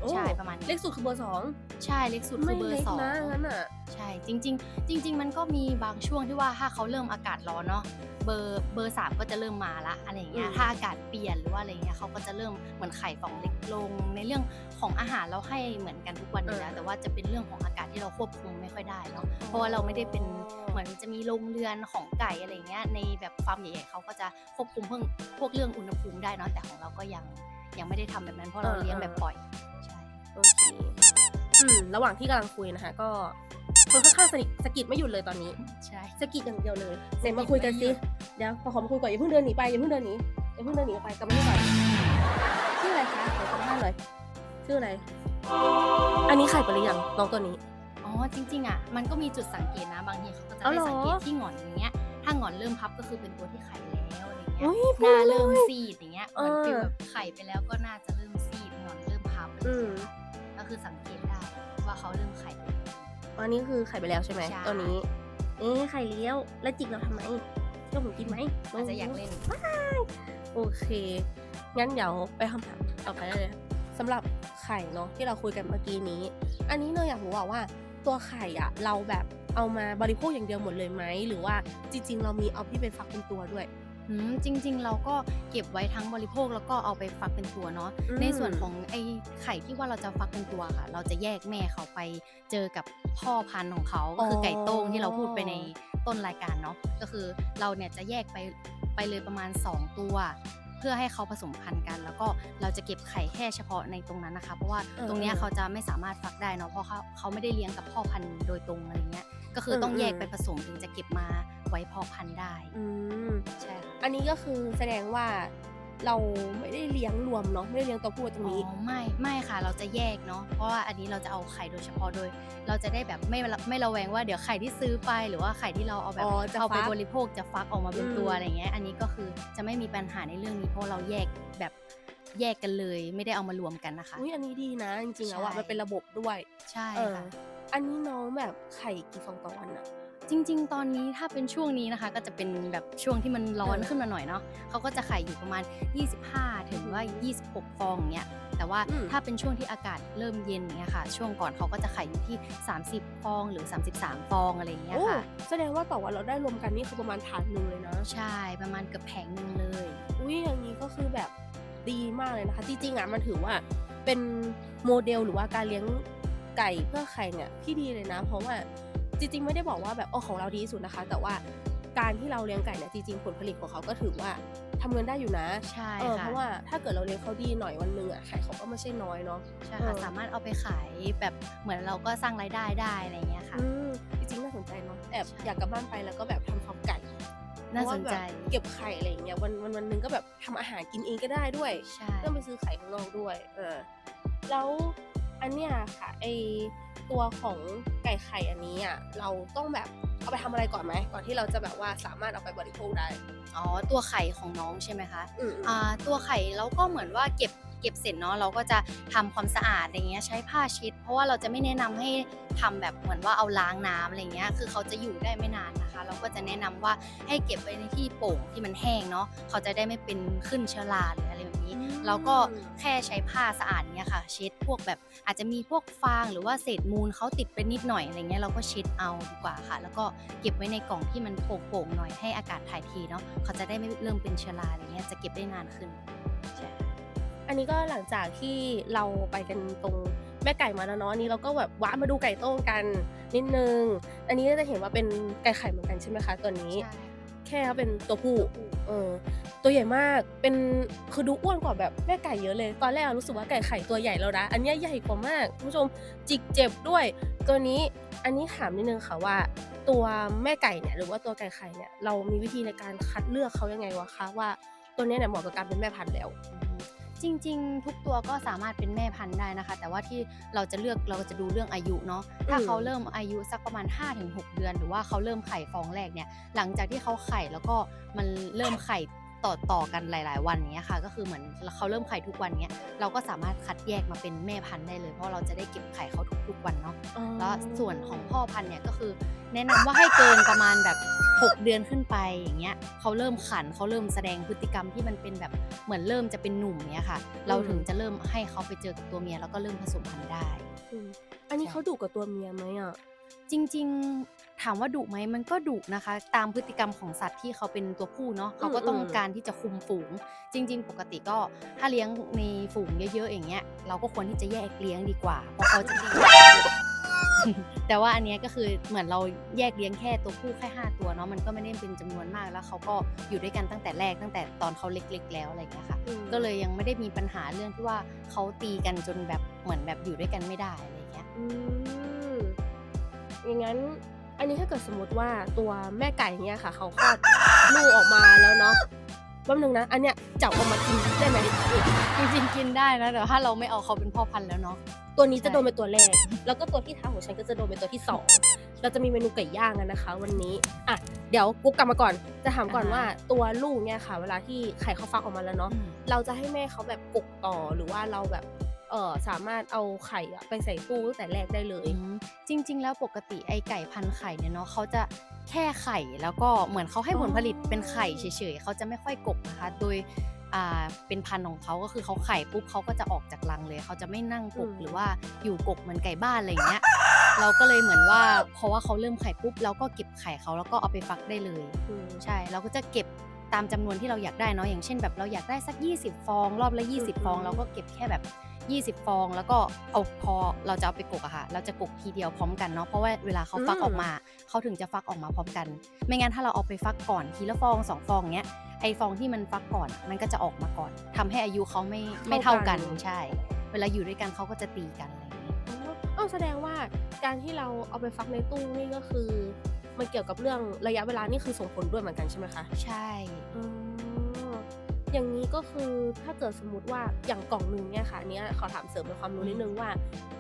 โอ้ ใช่ ประมาณนี้ เล็กสุดคือเบอร์ 2 ใช่ เล็กสุด ไม คื ่ อเบอ เล็ ร์ ก 2 นะงั้นน่ะ ใช่ จริง ๆ มันก็มีบางช่วงที่ว่าถ้าเขาเริ่มอากาศร้อนเนาะ เบอร์ 3 ก็จะเริ่มมาแล้ว อะไรอย่างเงี้ย อืม ถ้าอากาศเปลี่ยน หรือว่าอะไรอย่างเงี้ย เขาก็จะเริ่มเหมือนไข่ฟองเล็กลง ในเรื่องของอาหารเราให้เหมือนกันทุกวันอยู่แล้ว แต่ว่าจะเป็นเรื่องของอากาศที่เราควบคุมไม่ค่อยได้เนาะ เพราะว่าเราไม่ได้เป็น เหมือนจะมีโรงเรือนของไก่ อะไรอย่างเงี้ย ในแบบฟาร์มใหญ่ ๆ เขาก็จะควบคุมพวกเรื่องอุณหภูมิได้เนาะ แต่ของเราก็ยังไม่ได้ทำแบบนั้น เพราะเราเลี้ยงแบบปล่อย ใช่ โอเค ระหว่างที่กำลังคุยนะคะ ก็คนข้างๆสะกิดไม่หยุดเลยตอนนี้ ใช่ สะกิดอย่างเดียวเลย ไหนมาคุยกันสิ เดี๋ยวขอมาคุยก่อน อย่าเพิ่งเดินหนีไป อย่าเพิ่งเดินหนี อย่าเพิ่งเดินหนีออกไป กลับมานี่ก่อน ชื่ออะไรคะ? ขอสัมภาษณ์หน่อย ชื่ออะไร? อันนี้ไข่ไปหรือยัง? น้องตัวนี้ อ๋อ จริง ๆ อะ มันก็มีจุดสังเกตนะ บางทีเขาก็จะ อ้าว ให้ เหรอ? สังเกตที่หงอน อย่างเงี้ย ถ้าหงอนเริ่มพับก็คือเป็นตัวที่ไข่แล้ว อะไรอย่างเงี้ อุย ๊ย หน้าเริ่ม พูดเลย ซีด อย่างเงี้ย เอ เหมือนฟีล อ แบบไข่ไปแล้วก็น่าจะเริ่มซีด หงอนเริ่มพับ อะไรอย่างเงี้ยค่ะ ก็คือสังเกตได้ว่าเขาเริ่มไข่ไปแล้ว อันนี้คือไข่ไปแล้วใช่ไหม ใช่ ตัวนี้ ไข่เลี้ยว แล้วจิกเราทำไม? จะผมกินไหม อาจจะอยากเล่น โอเคงั้นเดี๋ยวไปคำถามต่อไปได้เลยสำหรับไข่เนาะที่เราคุยกันเมื่อกี้นี้ อันนี้เนยอยากรู้ว่าตัวไข่อะเราแบบเอามาบริโภคอย่างเดียวหมดเลยไหมหรือว่าจริงๆเรามีเอาที่เป็นฟักเป็นตัวด้วย จริงๆเราก็เก็บไว้ทั้งบริโภคแล้วก็เอาไปฟักเป็นตัวเนาะในส่วนของไอ้ไข่ที่ว่าเราจะฟักเป็นตัวค่ะ เราจะแยกแม่เขาไปเจอกับพ่อพันธุ์ของเขาก็คือไก่โต้งที่เราพูดไปในต้นรายการเนาะก็คือเราเนี่ยจะแยกไปเลยประมาณ2ตัว เพื่อให้เขาผสมพันธุ์กัน แล้วก็เราจะเก็บไข่แค่เฉพาะในตรงนั้นนะคะเพราะว่าตรงเนี้ยเขาจะไม่สามารถฟักได้เนาะเพราะเขาไม่ได้เลี้ยงกับพ่อพันธุ์โดยตรงอะไรเงี้ยก็คือต้องแยกไปผสมถึงจะเก็บมาไว้พ่อพันธุ์ได้ใช่ค่ะ อันนี้ก็คือแสดงว่าเราไม่ได้เลี้ยงรวมเนาะไม่ได้เลี้ยงตัวผู้ตรงนี้ ไม่ค่ะเราจะแยกเนาะเพราะว่าอันนี้เราจะเอาไข่โดยเฉพาะโดย เราจะได้แบบไม่ระแวงว่าเดี๋ยวไข่ที่ซื้อไปหรือว่าไข่ที่เราเอาแบบเอาไปบริโภคจะฟักออกมาเป็นตัวอะไรเงี้ยอันนี้ก็คือจะไม่มีปัญหาในเรื่องนี้เพราะเราแยกแบบแยกกันเลยไม่ได้เอามารวมกันนะคะอันนี้ดีนะจริงๆแล้วใช่มันเป็นระบบด้วย ใช่ค่ะ อันนี้น้องแบบไข่กี่ฟองต่อวันอะ จริงๆ ตอนนี้ถ้าเป็นช่วงนี้นะคะก็จะเป็นแบบช่วงที่มันร้อนขึ้นมาหน่อยเนาะเขาก็จะไข่อยู่ประมาณ25ถึงว่า26ฟองอย่างเงี้ยแต่ว่าถ้าเป็นช่วงที่อากาศเริ่มเย็นเงี้ยค่ะช่วงก่อนเขาก็จะไข่อยู่ที่30ฟองหรือ33ฟองอะไรอย่างเงี้ยค่ะแสดงว่าต่อวันเราได้รวมกันนี่คือประมาณถาดนึงเลยนะใช่ประมาณเกือบแผงนึงเลยอย่างนี้ก็คือแบบดีมากเลยนะคะจริงๆอะมันถือว่าเป็นโมเดลหรือว่าการเลี้ยงไก่เพื่อไข่เนี่ยที่ดีเลยนะเพราะว่าจริงๆไม่ได้บอกว่าแบบของเราดีที่สุดนะคะแต่ว่าการที่เราเลี้ยงไก่เนี่ยจริงๆผลผลิตของเขาก็ถือว่าทำเงินได้อยู่นะใช่ค่ะเพราะว่าถ้าเกิดเราเลี้ยงเขาดีหน่อยวันนึงอะไข่เขาก็ไม่ใช่น้อยเนาะใช่ค่ะสามารถเอาไปขายแบบเหมือนเราก็สร้างรายได้ได้อะไรเงี้ยค่ะจริงๆน่าสนใจเนาะแอบอยากกลับบ้านไปแล้วก็แบบทำฟาร์มไก่น่าสนใจเก็บไข่อะไรอย่างเงี้ยวันนึงก็แบบทำอาหารกินเองก็ได้ด้วยไม่ต้องไปซื้อไข่ข้างนอกด้วยแล้วอันเนี้ยค่ะไอตัวของไก่ไข่อันนี้อ่ะเราต้องแบบเอาไปทำอะไรก่อนไหมก่อนที่เราจะแบบว่าสามารถเอาไปบริโภคได้ตัวไข่ของน้องใช่ไหมคะตัวไข่เราก็เหมือนว่าเก็บเสร็จเนาะเราก็จะทำความสะอาดอย่างเงี้ยใช้ผ้าเช็ดเพราะว่าเราจะไม่แนะนำให้ทำแบบเหมือนว่าเอาล้างน้ำอะไรเงี้ยคือเขาจะอยู่ได้ไม่นานนะคะเราก็จะแนะนำว่าให้เก็บไว้ในที่โป่งที่มันแห้งเนาะเขาจะได้ไม่เป็นขึ้นเชื้อราหรืออะไรแบบนี้แล้วก็แค่ใช้ผ้าสะอาดเนี้ยค่ะเช็ดพวกแบบอาจจะมีพวกฟางหรือว่าเศษมูลเขาติดไปนิดหน่อยอะไรเงี้ยเราก็เช็ดเอาดีกว่าค่ะแล้วก็เก็บไว้ในกล่องที่มันโป่งๆหน่อยให้อากาศถ่ายทีเนาะเขาจะได้ไม่เริ่มเป็นเชื้อราอะไรเงี้ยจะเก็บได้นานขึ้นใช่อันนี้ก็หลังจากที่เราไปกันตรงแม่ไก่มาแล้วเนาะอันนี้เราก็แบบว้ามาดูไก่โต้งกันนิดนึงอันนี้จะเห็นว่าเป็นไก่ไข่เหมือนกันใช่ไหมคะตัวนี้แค่เขาเป็นตัวผู้ตัวใหญ่มากเป็นคือดูอ้วนกว่าแบบแม่ไก่เยอะเลยตอนแรกรู้สึกว่าไก่ไข่ตัวใหญ่แล้วนะอันนี้ใหญ่กว่ามากคุณผู้ชมจิกเจ็บด้วยตัวนี้อันนี้ถามนิดนึงค่ะว่าตัวแม่ไก่เนี่ยหรือว่าตัวไก่ไข่เนี่ยเรามีวิธีในการคัดเลือกเขายังไงวะคะว่าตัวนี้เนี่ยเหมาะกับการเป็นแม่พันธุ์แล้วจริงๆทุกตัวก็สามารถเป็นแม่พันธุ์ได้นะคะแต่ว่าที่เราจะเลือกเราจะดูเรื่องอายุเนาะถ้าเขาเริ่มอายุสักประมาณ 5-6 เดือนหรือว่าเขาเริ่มไข่ฟองแรกเนี่ยหลังจากที่เขาไข่แล้วก็มันเริ่มไข่ต่อกันหลายๆวันเนี้ยค่ะก็คือเหมือนเขาเริ่มไข่ทุกวันเนี้ยเราก็สามารถคัดแยกมาเป็นแม่พันธุ์ได้เลยเพราะเราจะได้เก็บไข่เขาทุกๆวันเนาะแล้วส่วนของพ่อพันธุ์เนี่ยก็คือแนะนำว่าให้เกินประมาณแบบ6เดือนขึ้นไปอย่างเงี้ยเขาเริ่มขันเขาเริ่มแสดงพฤติกรรมที่มันเป็นแบบเหมือนเริ่มจะเป็นหนุ่มเนี้ยค่ะเราถึงจะเริ่มให้เขาไปเจอกับตัวเมียแล้วก็เริ่มผสมพันธุ์ได้อันนี้เขาดุกับตัวเมียไหมอ่ะจริงๆถามว่าดุไหมมันก็ดุนะคะตามพฤติกรรมของสัตว์ที่เขาเป็นตัวผู้เนาะเขาก็ต้องการที่จะคุมฝูงจริงๆปกติก็ถ้าเลี้ยงในฝูงเยอะๆอย่างเงี้ยเราก็ควรที่จะแยกเลี้ยงดีกว่าเพราะเขาจะดีแต่ว่าอันนี้ก็คือเหมือนเราแยกเลี้ยงแค่ตัวผู้แค่5ตัวเนาะมันก็ไม่ได้เป็นจำนวนมากแล้วเขาก็อยู่ด้วยกันตั้งแต่แรกตั้งแต่ตอนเขาเล็กๆแล้วอะไรอย่างเงี้ยค่ะก็เลยยังไม่ได้มีปัญหาเรื่องที่ว่าเขาตีกันจนแบบเหมือนแบบอยู่ด้วยกันไม่ได้อะไรอย่างเงี้ยอย่างนั้นอันนี้ถ้าเกิดสมมติว่าตัวแม่ไก่เนี่ยค่ะเขาคลอดลูกออกมาแล้วเนาะแป๊บนึงนะอันเนี้ยจับออกมากินได้ไหมจริงๆกินได้นะแต่ถ้าเราไม่เอาเขาเป็นพ่อพันธุ์แล้วเนาะตัวนี้จะโดนเป็นตัวแรกแล้วก็ตัวที่ท้าของฉันก็จะโดนเป็นตัวที่2เราจะมีเมนูไก่ย่างกันนะคะวันนี้เดี๋ยวกุ๊กกลับมาก่อนจะถามก่อนว่าตัวลูกเนี่ยค่ะเวลาที่ไข่เขาฟักออกมาแล้วเนาะเราจะให้แม่เขาแบบกกต่อหรือว่าเราแบบสามารถเอาไข่ไปใส่ตู้ตั้งแต่แรกได้เลยจริงๆแล้วปกติไอไก่พันไข่เนี่ยเนาะเขาจะ แค่ไข่แล้วก็เหมือนเขาให้ อ๋อ ผลผลิตเป็นไข่เฉยๆเขาจะไม่ค่อยกกนะคะโดยเป็นพันธุ์ของเขาก็คือเขาไข่ปุ๊บเขาก็จะออกจากรังเลยเขาจะไม่นั่งกกหรือว่าอยู่กกเหมือนไก่บ้านอะไรอย่างเงี้ยเราก็เลยเหมือนว่าเพราะว่าเขาเริ่มไข่ปุ๊บเราก็เก็บไข่เขาแล้วก็เอาไปฟักได้เลย อืม ใช่เราก็จะเก็บตามจำนวนที่เราอยากได้เนาะอย่างเช่นแบบเราอยากได้สัก20ฟองรอบละ20ฟองเราก็เก็บแค่แบบ20ฟองแล้วก็เอาพอเราจะเอาไปกกอะค่ะเราจะกกทีเดียวพร้อมกันเนาะเพราะว่าเวลาเขาฟักออกมาเขาถึงจะฟักออกมาพร้อมกันไม่งั้นถ้าเราเอาไปฟักก่อนทีละฟอง2ฟองเงี้ยไอฟองที่มันฟักก่อนมันก็จะออกมาก่อนทำให้อายุเขาไม่เท่ากันใช่เวลาอยู่ด้วยกันเขาก็จะตีกันอะไรอย่างนี้ แสดงว่าการที่เราเอาไปฟักในตู้นี่ก็คือมันเกี่ยวกับเรื่องระยะเวลานี่คือส่งผลด้วยเหมือนกันใช่ไหมคะ ใช่ อ๋ออย่างนี้ก็คือถ้าเกิดสมมุติว่าอย่างกล่องหนึ่งเนี่ยค่ะอันเนี้ยขอถามเสริมเป็นความรู้นิดนึงว่า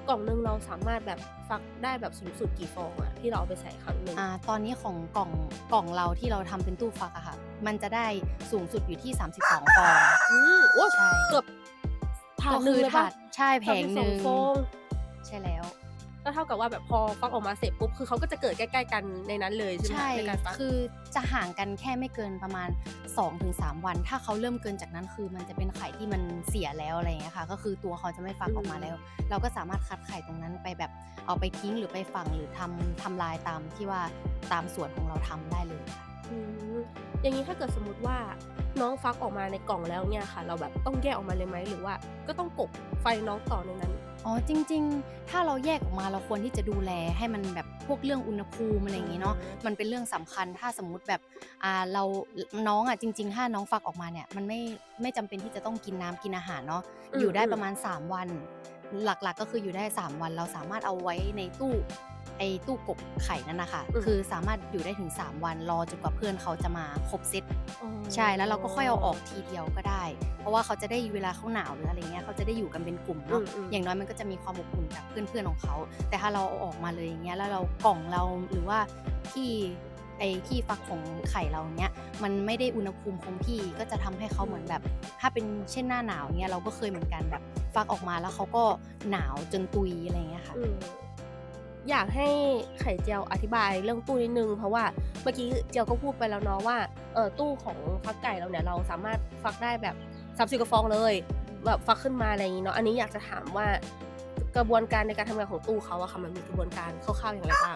กล่องหนึ่งเราสามารถแบบฟักได้แบบสูงสุดกี่ฟองอะที่เราเอาไปใส่ครั้งหนึ่ง ตอนนี้ของกล่องเราที่เราทำเป็นตู้ฟักอะค่ะมันจะได้สูงสุดอยู่ที่32ฟอง โอ้ ใช่ เกือบถาดหนึ่งเลย ถา ปะ ดใช่แผงหนึ่ง 32ฟอง ใช่แล้ว ก็เท่ากับว่าแบบพอฟักออกมาเสร็จปุ๊บคือเขาก็จะเกิดใกล้ๆกันในนั้นเลยใช่ไหม ใช่ คะในการฟัก คือจะห่างกันแค่ไม่เกินประมาณ 2-3 วัน ถ้าเขาเริ่มเกินจากนั้นคือมันจะเป็นไข่ที่มันเสียแล้วอะไรอย่างเงี้ยค่ะ ก็คือตัวเขาจะไม่ฟักออกมาแล้ว เราก็สามารถคัดไข่ตรงนั้นไปแบบเอาไปทิ้งหรือไปฝังหรือทำลายตามที่ว่าตามส่วนของเราทำได้เลยค่ะ อืมอย่างนี้ถ้าเกิดสมมติว่าน้องฟักออกมาในกล่องแล้วเนี่ยค่ะ เราแบบต้องแยกออกมาเลยไหมหรือว่าก็ต้องกบไฟน้องต่อในนั้น อ๋อจริงๆ ถ้าเราแยกออกมาเราควรที่จะดูแลให้มันแบบพวกเรื่องอุณหภูมิอะไรอย่างงี้เนาะมันเป็นเรื่องสำคัญถ้าสมมุติแบบเราน้องจริงๆถ้าน้องฟักออกมาเนี่ยมันไม่จำเป็นที่จะต้องกินน้ำกินอาหารเนาะอยู่ได้ประมาณ3วันหลักๆก็คืออยู่ได้3วันเราสามารถเอาไว้ในตู้กบไข่นั่นนะคะคือสามารถอยู่ได้ถึง3วันรอจนกว่าเพื่อนเขาจะมาครบเซตใช่แล้วเราก็ค่อยเอาออกทีเดียวก็ได้เพราะว่าเขาจะได้เวลาเขาหนาวหรืออะไรเงี้ยเขาจะได้อยู่กันเป็นกลุ่มเนาะอย่างน้อยมันก็จะมีความอบอุ่นจากเพื่อนๆของเขาแต่ถ้าเราเอาออกมาเลยอย่างเงี้ยแล้วเรากล่องเราหรือว่าที่ฟักของไข่เราเนี้ยมันไม่ได้อุณหภูมิคงที่ก็จะทำให้เขาเหมือนแบบถ้าเป็นเช่นหน้าหนาวเนี้ยเราก็เคยเหมือนกันแบบฟักออกมาแล้วเขาก็หนาวจนตุยอะไรเงี้ยค่ะอยากให้ไข่เจียวอธิบายเรื่องตู้นิดนึงเพราะว่าเมื่อกี้เจียวก็พูดไปแล้วเนาะว่าตู้ของฟักไก่เราเนี่ยเราสามารถฟักได้แบบ30กว่าฟองเลยแบบฟักขึ้นมาอะไรอย่างนี้เนาะอันนี้อยากจะถามว่ากระบวนการในการทำงานของตู้เขาอะค่ะมันมีกระบวนการคร่าวๆอย่างไรบ้าง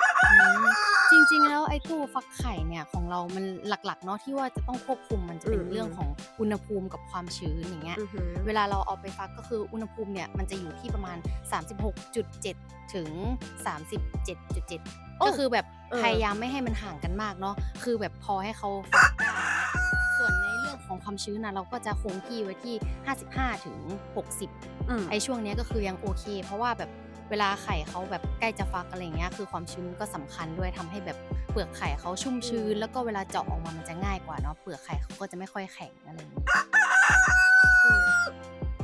จริงๆแล้วไอ้ตู้ฟักไข่เนี่ยของเรามันหลักๆเนาะที่ว่าจะต้องควบคุมมันจะเป็นเรื่องของอุณหภูมิกับความชื้นอย่างเงี้ยเวลาเราเอาไปฟักก็คืออุณหภูมิเนี่ยมันจะอยู่ที่ประมาณ 36.7 ถึง 37.7 ก็คือแบบพยายามไม่ให้มันห่างกันมากเนาะคือแบบพอให้เขาฟักได้ส่วนในเรื่องของความชื้นนะเราก็จะคงที่ไว้ที่55ถึง60ไอ้ช่วงนี้ก็คือยังโอเคเพราะว่าแบบเวลาไข่เขาแบบใกล้จะฟักอะไรเงี้ยคือความชื้นก็สำคัญด้วยทำให้แบบเปลือกไข่เขาชุ่มชื้นแล้วก็เวลาเจาะออกมามันจะง่ายกว่าเนาะเปลือกไข่เขาก็จะไม่ค่อยแข็งอะไรอย่างนี้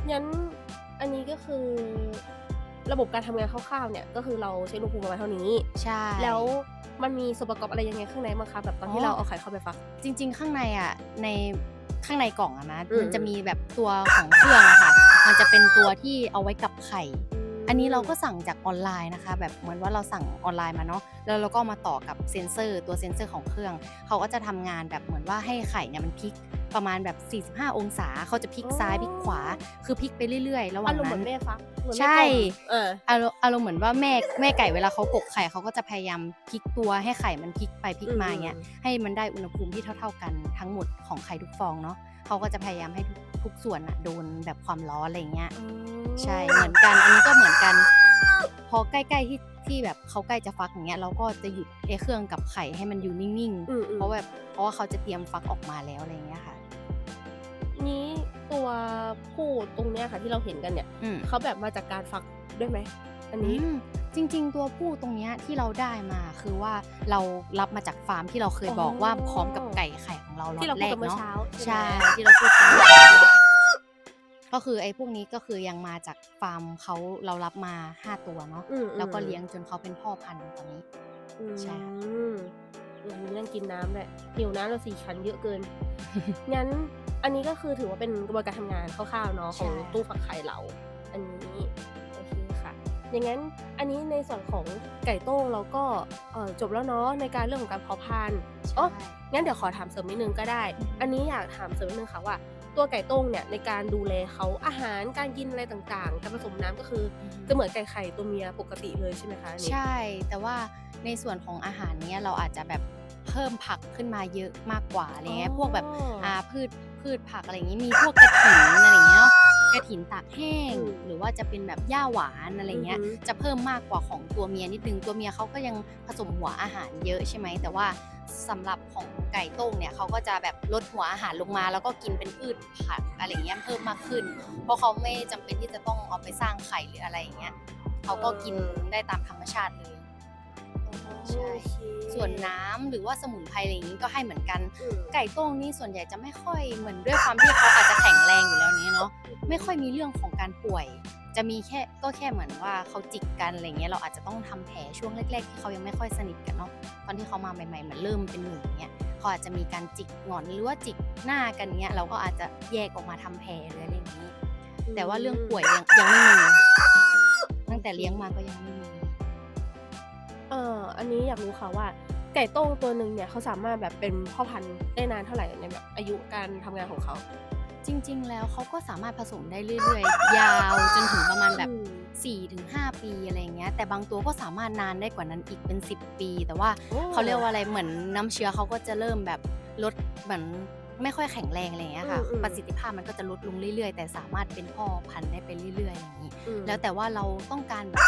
งั้นอันนี้ก็คือระบบการทำงานคร่าวๆเนี่ยก็คือเราใช้อุณหภูมิประมาณเท่านี้ใช่แล้วมันมีส่วนประกอบอะไรยังไงข้างในบ้างคะแบบตอนที่เราเอาไข่เข้าไปฟักจริงๆข้างในข้างในกล่องนะมันจะมีแบบตัวของเครื่องค่ะมันจะเป็นตัวที่เอาไว้กับไข่อันนี้เราก็สั่งจากออนไลน์นะคะแบบเหมือนว่าเราสั่งออนไลน์มาเนาะแล้วเราก็มาต่อกับเซ็นเซอร์ตัวเซ็นเซอร์ของเครื่องเขาก็จะทำงานแบบเหมือนว่าให้ไข่เนี่ยมันพลิกประมาณแบบ45องศาเขาจะพลิกซ้ายพลิกขวาคือพลิกไปเรื่อยๆระหว่างนั้นอารมณ์เหมือนแม่ฟักใช่อารมณ์เหมือนว่าแม่ไก่เวลาเขากกไข่เขาก็จะพยายามพลิกตัวให้ไข่มันพลิกไปพลิกมาเงี้ยให้มันได้อุณหภูมิที่เท่าๆกันทั้งหมดของไข่ทุกฟองเนาะเขาก็จะพยายามให้ทุกส่วนโดนแบบความร้อนอะไรเงี้ยใช่เหมือนกันอันนี้ก็เหมือนกันพอใกล้ๆที่แบบเขาใกล้จะฟักอย่างเงี้ยเราก็จะหยุดเครื่องกับไข่ให้มันอยู่นิ่งๆเพราะว่าเขาจะเตรียมฟักออกมาแล้วอะไรเงี้ยค่ะนี้ตัวผู้ตรงเนี้ยค่ะที่เราเห็นกันเนี่ยเขาแบบมาจากการฟักด้วยไหมอันนี้จริงๆตัวผู้ตรงเนี้ยที่เราได้มาคือว่าเรารับมาจากฟาร์มที่เราเคยบอกว่าพร้อมกับไก่ไข่ของเราล็อตแรกเนาะใช่ที่เราพูดกันก็คือไอ้พวกนี้ก็คือยังมาจากฟาร์มเรารับมา5ตัวเนาะแล้วก็เลี้ยงจนเขาเป็นพ่อพันธุ์ตอนนี้ใช่อย่างนี้นั่งกินน้ำเลยหิวน้ำเรา4 ชั้นเยอะเกิน งั้นอันนี้ก็คือถือว่าเป็นกระบวนการทำงานคร่าวๆเนาะของตู้ฟักไข่เราอันนี้โอเคค่ะ อย่างงั้นอันนี้ในส่วนของไก่โต้งเราก็จบแล้วเนาะในการเรื่องของการเพาะพันธุ์ใช่อ๋องั้นเดี๋ยวขอถามเสริมนิดหนึ่งก็ได้อือฮึอันนี้อยากถามเสริมนิดหนึ่งค่ะว่าตัวไก่โต้งเนี่ยในการดูแลเขาอาหารการกินอะไรต่างๆการผสมน้ำก็คืออือฮึ จะเหมือนไก่ไข่ตัวเมียปกติเลยใช่ไหมคะอันนี้ใช่แต่ว่าในส่วนของอาหารเนี้ยเราอาจจะแบบเพิ่มผักขึ้นมาเยอะมากกว่าอะไรอ๋เงี้ยพวกแบบอพืชผักอะไรอย่างงี้มีพวกกฐินอะไรอย่างเงี้ยเนาะกฐินตากแห้งอืมหรือว่าจะเป็นแบบหญ้าหวานอะไรอือฮึเงี้ยจะเพิ่มมากกว่าของตัวเมียนิดหนึ่งตัวเมียเขาก็ยังผสมหัวอาหารเยอะใช่ไหมแต่ว่าสำหรับของไก่โต้งเนี่ยเขาก็จะแบบลดหัวอาหารลงมาแล้วก็กินเป็นพืชผักอะไรเงี้ยเพิ่มมากขึ้นเพราะเขาไม่จำเป็นที่จะต้องเอาไปสร้างไข่หรืออะไรอย่างเงี้ย เขาก็กินได้ตามธรรมชาติเลยอ๋อใช่โอเคส่วนน้ำหรือว่าสมุนไพรอะไรอย่างงี้ก็ให้เหมือนกันอืมไก่โต้งนี่ส่วนใหญ่จะไม่ค่อยเหมือนด้วยความที่เขาอาจจะแข็งแรงอยู่แล้วนี้เนาะอือฮึไม่ค่อยมีเรื่องของการป่วย จะมีแค่เหมือนว่าเขาจิกกันอะไรเงี้ยเราอาจจะต้องทำแผลช่วงแรกๆที่เขายังไม่ค่อยสนิทกันเนาะตอนที่เขามาใหม่ๆเหมือนเริ่มเป็นหนุ่มเงี้ยเขาอาจจะมีการจิกหงอนหรือว่าจิกหน้ากันเงี้ยเราก็อาจจะแยกออกมาทำแผลหรืออะไรอย่างงี้อืแต่ว่าเรื่องป่วยมยังไม่มีโอตั้งแต่เค เลี้ยงมาก็ยังไม่มี อันนี้อยากรู้ค่ะว่าไก่โต้งตัวหนึ่งเนี่ยเขาสามารถแบบเป็นพ่อพันธุ์ได้นานเท่าไหร่ในแบบอายุการทำงานของเขาจริงๆ แล้วเขาก็สามารถผสมได้เรื่อยๆ ยาวจนถึงประมาณแบบอืม4-5 ปีอะไรอย่างเงี้ยแต่บางตัวก็สามารถนานได้กว่านั้นอีกเป็น10ปีแต่ว่าโอ้เขาเรียกว่าอะไรเหมือนน้ำเชื้อเขาก็จะเริ่มแบบลดเหมือนไม่ค่อยแข็งแรงอะไรอย่างเงี้ยค่ะอืมประสิทธิภาพมันก็จะลดลงเรื่อยๆแต่สามารถเป็นพ่อพันธุ์ได้ไปเรื่อยๆอย่างงี้อืมแล้วแต่ว่าเราต้องการแบบ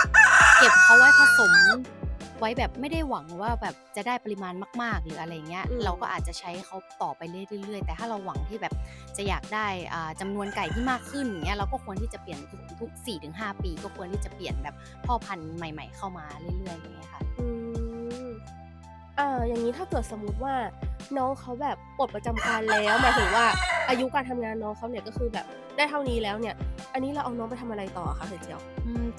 เก็บเขาไว้ผสมไว้แบบไม่ได้หวังว่าแบบจะได้ปริมาณมากๆหรืออะไรเงี้ยอืมเราก็อาจจะใช้เขาต่อไปเรื่อยๆแต่ถ้าเราหวังที่แบบ จะอยากได้จำนวนไก่ที่มากขึ้นอย่างเงี้ยเราก็ควรที่จะเปลี่ยนทุก4-5 ปีก็ควรที่จะเปลี่ยนแบบพ่อพันธุ์ใหม่ๆเข้ามาเรื่อยๆอย่างเงี้ยค่ะอืมอย่างงี้ถ้าเกิดสมมุติว่าน้องเขาแบบปลดประจำการแล้วหมายถึงว่าอายุการทำงานน้องเขาเนี่ยก็คือแบบได้เท่านี้แล้วเนี่ยอันนี้เราเอาน้องไปทำอะไรต่ออะคะไข่เจียว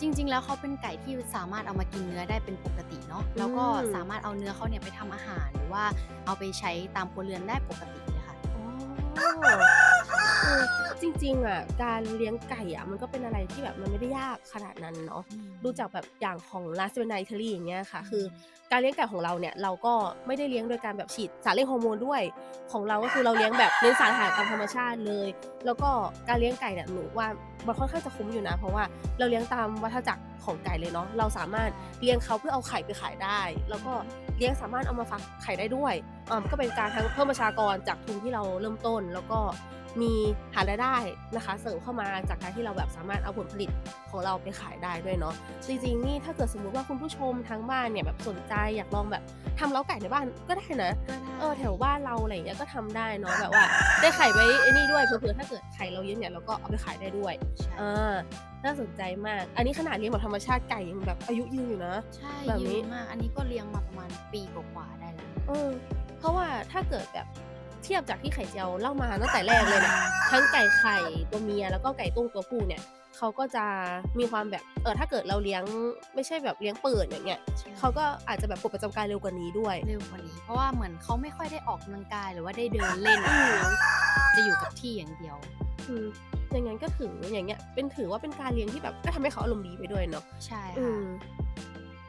จริงๆแล้วเขาเป็นไก่ที่สามารถเอามากินเนื้อได้เป็นปกติเนาะอืแล้วก็ม สามารถเอาเนื้อเขาเนี่ยไปทำอาหารหรือว่าเอาไปใช้ตามครัวเรือนได้ปกติเลยค่ะอ๋อคือจริงๆอะการเลี้ยงไก่อะมันก็เป็นอะไรที่แบบมันไม่ได้ยากขนาดนั้นเนาะอืมดูจากแบบอย่างของ Last Seven Night Italy อย่างเงี้ยค่ะอืคือมการเลี้ยงไก่ของเราเนี่ยเราก็ไม่ได้เลี้ยงโดยการแบบฉีดสารเร่งฮอร์โมนด้วยของเราก็คือเราเลี้ยงแบบเน้นสารอาหารตามธรรมชาติเลยแล้วก็การเลี้ยงไก่เนี่ยหนูว่ามันค่อนข้างจะคุ้มอยู่นะเพราะว่าเราเลี้ยงตามวัฏจักรของไก่เลยเนาะเราสามารถเลี้ยงเขาเพื่อเอาไข่ไปขายได้แล้วก็เลี้ยงสามารถเอามาฟักไข่ได้ด้วย ก็เป็นการทั้งเพิ่มประชากรจากทุนที่เราเริ่มต้นแล้วก็มีหารายได้นะคะเสริมเข้ามาจากการที่เราแบบสามารถเอาผลผลิตของเราไปขายได้ด้วยเนาะจริงๆนี่ถ้าเกิดสมมุติว่าคุณผู้ชมทางบ้านเนี่ยแบบสนใจอยากลองแบบทำเล้าไก่ในบ้านก็ได้นะก็ได้แถวบ้านเราอะไรอย่างเงี้ยก็ทำได้เนาะแบบว่าได้ไข่ไว้ไอ้นี่ด้วยเผื่อๆถ้าเกิดไข่เราเยอะเนี่ยเราก็เอาไปขายได้ด้วยใช่อาน่าสนใจมากอันนี้ขนาดเลี้ยงแบบธรรมชาติไก่ยังแบบอายุยืนอยู่นะใช่แบบนี้ ยืนมากอันนี้ก็เลี้ยงมาประมาณปีกว่าๆได้แล้วเออเพราะว่าถ้าเกิดแบบเทียบจากที่ไข่เจียวเล่ามาตั้งแต่แรกเลยเนี่ยทั้งไก่ไข่ตัวเมียแล้วก็ไก่ต้งตัวผู้เนี่ยเขาก็จะมีความแบบถ้าเกิดเราเลี้ยงไม่ใช่แบบเลี้ยงเปิดอย่างเงี้ยใช่ เขาก็อาจจะแบบปลดประจำการเร็วกว่านี้ด้วยเร็วกว่านี้เพราะว่าเหมือนเขาไม่ค่อยได้ออกกำลังกายหรือว่าได้เดินเล่นจะอยู่กับที่อย่างเดียวอืมอย่างงั้นก็อย่างเงี้ยถือว่าเป็นการเลี้ยงที่แบบก็ทำให้เขาอารมณ์ดีไปด้วยเนาะใช่อืค่ะม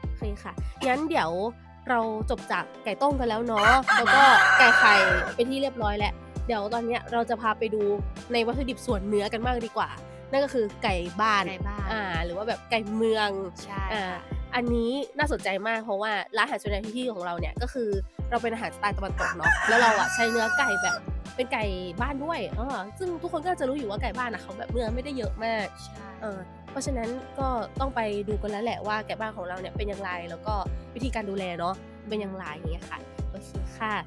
โอเคค่ะงั้นเดี๋ยวเราจบจากไก่ต้มกันแล้วเนาะแล้วก็ไก่ไข่เป็นที่เรียบร้อยแล้วเดี๋ยวตอนเนี้ยเราจะพาไปดูในวัตถุดิบส่วนเนื้อกันบ้างดีกว่านั่นก็คือไก่บ้านไกลบ้านหรือว่าแบบไก่เมืองใช่อ่าค่ะอันนี้น่าสนใจมากเพราะว่าร้านอาหารส่วนใหญ่ที่ของเราเนี่ยก็คือเราเป็นอาหารสไตล์ตะวันตกเนาะแล้วเราอะใช้เนื้อไก่แบบเป็นไก่บ้านด้วยซึ่งทุกคนก็จะรู้อยู่ว่าไก่บ้านอะเขาแบบเนื้อไม่ได้เยอะมากใช่เออ เพราะฉะนั้นก็ต้องไปดูกันแล้วแหละว่าไก่บ้านของเราเนี่ยเป็นอย่างไรแล้วก็วิธีการดูแลเนาะเป็นอย่างไรอย่างเงี้ยค่ะโอเคค่ะ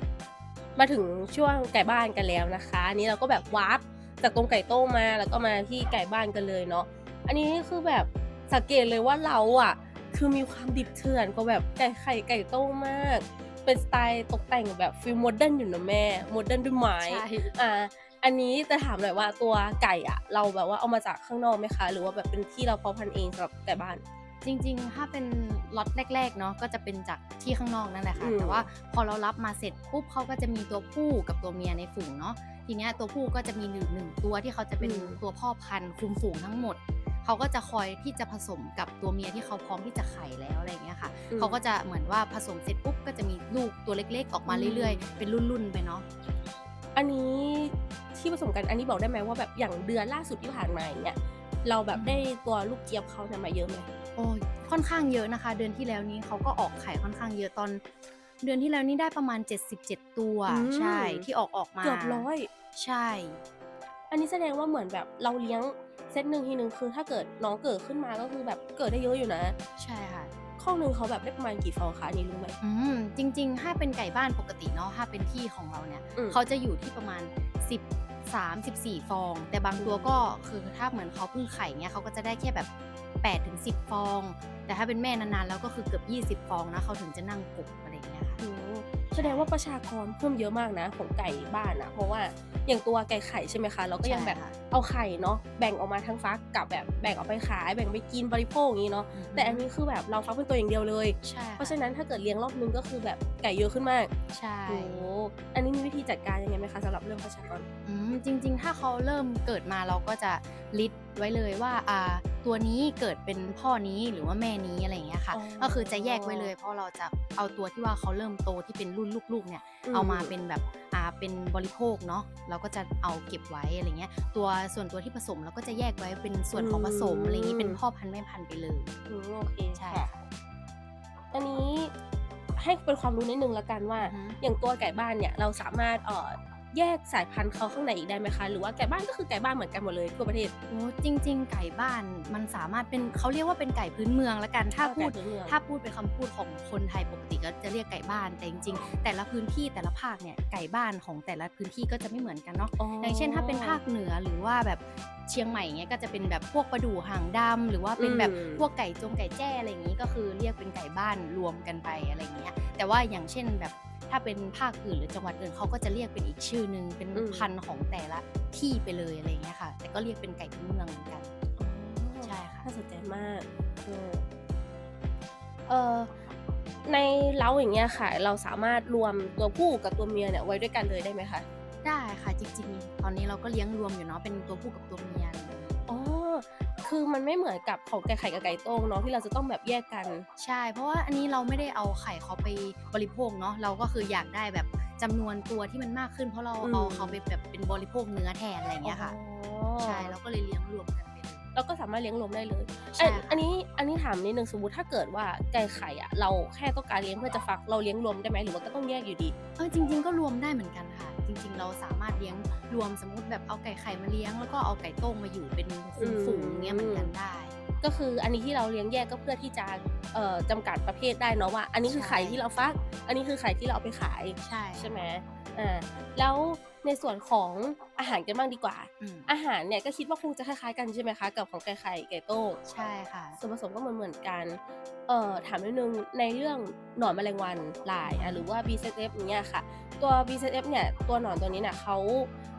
มาถึงช่วงไก่บ้านกันแล้วนะคะอันนี้เราก็แบบวาร์ปจากตรงไก่ต้มมาแล้วก็มาที่ไก่บ้านกันเลยเนาะอันนี้คือแบบสังเกตเลยว่าเราอะคือมีความดิบเถื่อนกว่าแบบไก่ไข่ไก่ต้มมากเป็นสไตล์ตกแต่งแบบฟีลโมเดิร์นอยู่นะแม่โมเดิร์นด้วยไม้ใช่ อ่า อันนี้จะถามหน่อยว่าตัวไก่อะเราแบบว่าเอามาจากข้างนอกไหมคะหรือว่าแบบเป็นที่เราเพาะพันธุ์เองสำหรับไก่บ้านจริงๆถ้าเป็นล็อตแรกๆเนาะก็จะเป็นจากที่ข้างนอกนั่นแหละอืค่ะมแต่ว่าพอเรารับมาเสร็จปุ๊บเขาก็จะมีตัวผู้กับตัวเมียในฝูงเนาะทีเนี้ยตัวผู้ก็จะมี1ตัวที่เขาจะเป็นอืมตัวพ่อพันธุ์คุมฝูงทั้งหมด เขาก็จะคอยที่จะผสมกับตัวเมียที่เขาพร้อมที่จะไข่แล้วอะไรอย่างเงี้ยค่ะ อืม เขาก็จะเหมือนว่าผสมเสร็จปุ๊บก็จะมีลูกตัวเล็กๆออกมาเรื่อยๆเป็นรุ่นๆไปเนาะ อันนี้ที่ผสมกันอันนี้บอกได้ไหมว่าแบบอย่างเดือนล่าสุดที่ผ่านมาอย่างเงี้ยเราแบบได้ตัวลูกเจี๊ยบเขาเนี่ยมาเยอะไหม โอ้ยค่อนข้างเยอะนะคะ เดือนที่แล้วนี้เขาก็ออกไข่ค่อนข้างเยอะตอนเดือนที่แล้วนี้ได้ประมาณ77ตัว อืม ใช่ที่ออกมา เกือบร้อย ใช่ อันนี้แสดงว่าเหมือนแบบเราเลี้ยงเซตหนึ่งทีนึงคือถ้าเกิดน้องเกิดขึ้นมาก็คือแบบเกิดได้เยอะอยู่นะ ใช่ค่ะ ข้องหนึ่งเขาแบบได้ประมาณกี่ฟองคะอันนี้รู้ไหม จริงๆ ถ้าเป็นไก่บ้านปกติเนาะถ้าเป็นที่ของเราเนี่ย อืม เขาจะอยู่ที่ประมาณ13-14 ฟอง แต่บางตัวก็คือถ้าเหมือนเขาเพิ่งไข่เงี้ยเขาก็จะได้แค่แบบ8-10 ฟอง แต่ถ้าเป็นแม่นานๆแล้วก็คือเกือบ20 ฟองนะเขาถึงจะนั่งกบอะไรอย่างเงี้ยค่ะ โอ้แสดงว่าประชากรเพิ่มเยอะมากนะของไก่บ้านอะเพราะว่าอย่างตัวไก่ไข่ใช่ไหมคะเราก็ยังแบบ ใช่ค่ะ เอาไข่เนาะแบ่งออกมาทั้งฟักกับแบบแบ่งออกไปขายแบ่งไปกินบริโภคอย่างนี้เนาะแต่อันนี้คือแบบเราฟักเป็นตัวอย่างเดียวเลย ใช่ เพราะฉะนั้นถ้าเกิดเลี้ยงรอบนึงก็คือแบบไก่เยอะขึ้นมาก ใช่ โอ้อันนี้มีวิธีจัดการยังไงไหมคะสำหรับเรื่องประชากร จริงๆ ถ้าเขาเริ่มเกิดมาเราก็จะลิสต์ไว้เลยว่าตัวนี้เกิดเป็นพ่อนี้หรือว่าแม่นี้อะไรอย่างเงี้ยค่ะ อ๋อ ก็คือจะแยกไว้เลย เพราะเราจะเอาตัวที่ว่าเขาเริ่มโตที่เป็นรุ่นลูกๆเนี่ย อืม เอามาเป็นแบบเป็นบริโภคเนาะเราก็จะเอาเก็บไว้อะไรเงี้ยส่วนตัวที่ผสมเราก็จะแยกไว้เป็นส่วนของผสมอะไรอย่างงี้เป็นพ่อพันธุ์แม่พันธุ์ไปเลย โอเค ใช่ ค่ะ อันนี้ให้เป็นความรู้นิดนึงละกันว่า อือฮึ อย่างตัวไก่บ้านเนี่ยเราสามารถแยกสายพันธุ์เขาข้างในอีกได้ไหมคะ หรือว่าไก่บ้านก็คือไก่บ้านเหมือนกันหมดเลยทั่วประเทศ โอ้จริง ๆ ไก่บ้านมันสามารถเป็นเขาเรียกว่าเป็นไก่พื้นเมืองละกันถ้าพูด ไก่พื้นเมือง ถ้าพูดเป็นคำพูดของคนไทยปกติก็จะเรียกไก่บ้านแต่จริงๆ แต่ละพื้นที่แต่ละภาคเนี่ยไก่บ้านของแต่ละพื้นที่ก็จะไม่เหมือนกันเนาะอย่างเช่นถ้าเป็นภาคเหนือหรือว่าแบบเชียงใหม่เงี้ยก็จะเป็นแบบพวกปลาดู่หางดำหรือว่าเป็นแบบพวกไก่จงไก่แจ้อะไรอย่างงี้ก็คือเรียกเป็นไก่บ้านรวมกันไปอะไรอย่างเงี้ยแต่ว่าอย่างเช่นแบบถ้าเป็นภาคอื่นหรือจังหวัดอื่นเขาก็จะเรียกเป็นอีกชื่อนึงเป็นพันธุ์ของแต่ละที่ไปเลยอะไรอย่างเงี้ยค่ะแต่ก็เรียกเป็นไก่พื้นเมืองเหมือนกัน ใช่ค่ะ น่าสนใจมากในเล้าอย่างเงี้ยค่ะ เราสามารถรวมตัวผู้กับตัวเมียเนี่ยไว้ด้วยกันเลยได้ไหมคะ ได้ค่ะจริงๆ ตอนนี้เราก็เลี้ยงรวมอยู่เนาะเป็นตัวผู้กับตัวเมียอะไรอย่างงี้ อ๋อ คือมันไม่เหมือนกับของไก่ไข่กับไก่โต้งเนาะที่เราจะต้องแบบแยกกัน ใช่เพราะว่าอันนี้เราไม่ได้เอาไข่เขาไปบริโภคเนาะเราก็คืออยากได้แบบจำนวนตัวที่มันมากขึ้น เพราะเรา อืม เอาเขาไปแบบเป็นบริโภคเนื้อแทนอะไรอย่างเงี้ยค่ะ ใช่เราก็เลยเลี้ยงรวมกันไปเลย เราก็สามารถเลี้ยงรวมได้เลย ใช่ค่ะ อันนี้ถามนิดนึงสมมติถ้าเกิดว่าไก่ไข่อะเราแค่ต้องการเลี้ยงเพื่อจะฟักเราเลี้ยงรวมได้ไหมหรือว่าก็ต้องแยกอยู่ดี จริงๆก็รวมได้เหมือนกันค่ะ จริง ๆ เราสามารถเลี้ยงรวมสมมุติแบบเอาไก่ไข่มาเลี้ยงแล้วก็เอาไก่โต้งมาอยู่เป็นฝูงๆเงี้ยเหมือนกันได้ ก็คืออันนี้ที่เราเลี้ยงแยกก็เพื่อที่จะจำกัดประเภทได้เนาะว่า อันนี้คือ ใช่ ไข่ที่เราฟัก อันนี้คือไข่ที่เราเอาไปขาย ใช่ ใช่ไหมแล้วในส่วนของอาหารกันบ้างดีกว่า อืม อาหารเนี่ยก็คิดว่าคงจะคล้ายๆกันใช่ไหมคะกับของไก่ไข่ไก่โต้ง ใช่ค่ะ ส่วนผสมก็เหมือนกันถามนิดนึงในเรื่องหนอนแมลงวันลายหรือว่า BCF อย่างเงี้ยค่ะ ตัว BCF เนี่ยตัวหนอนตัวนี้เนี่ยเขา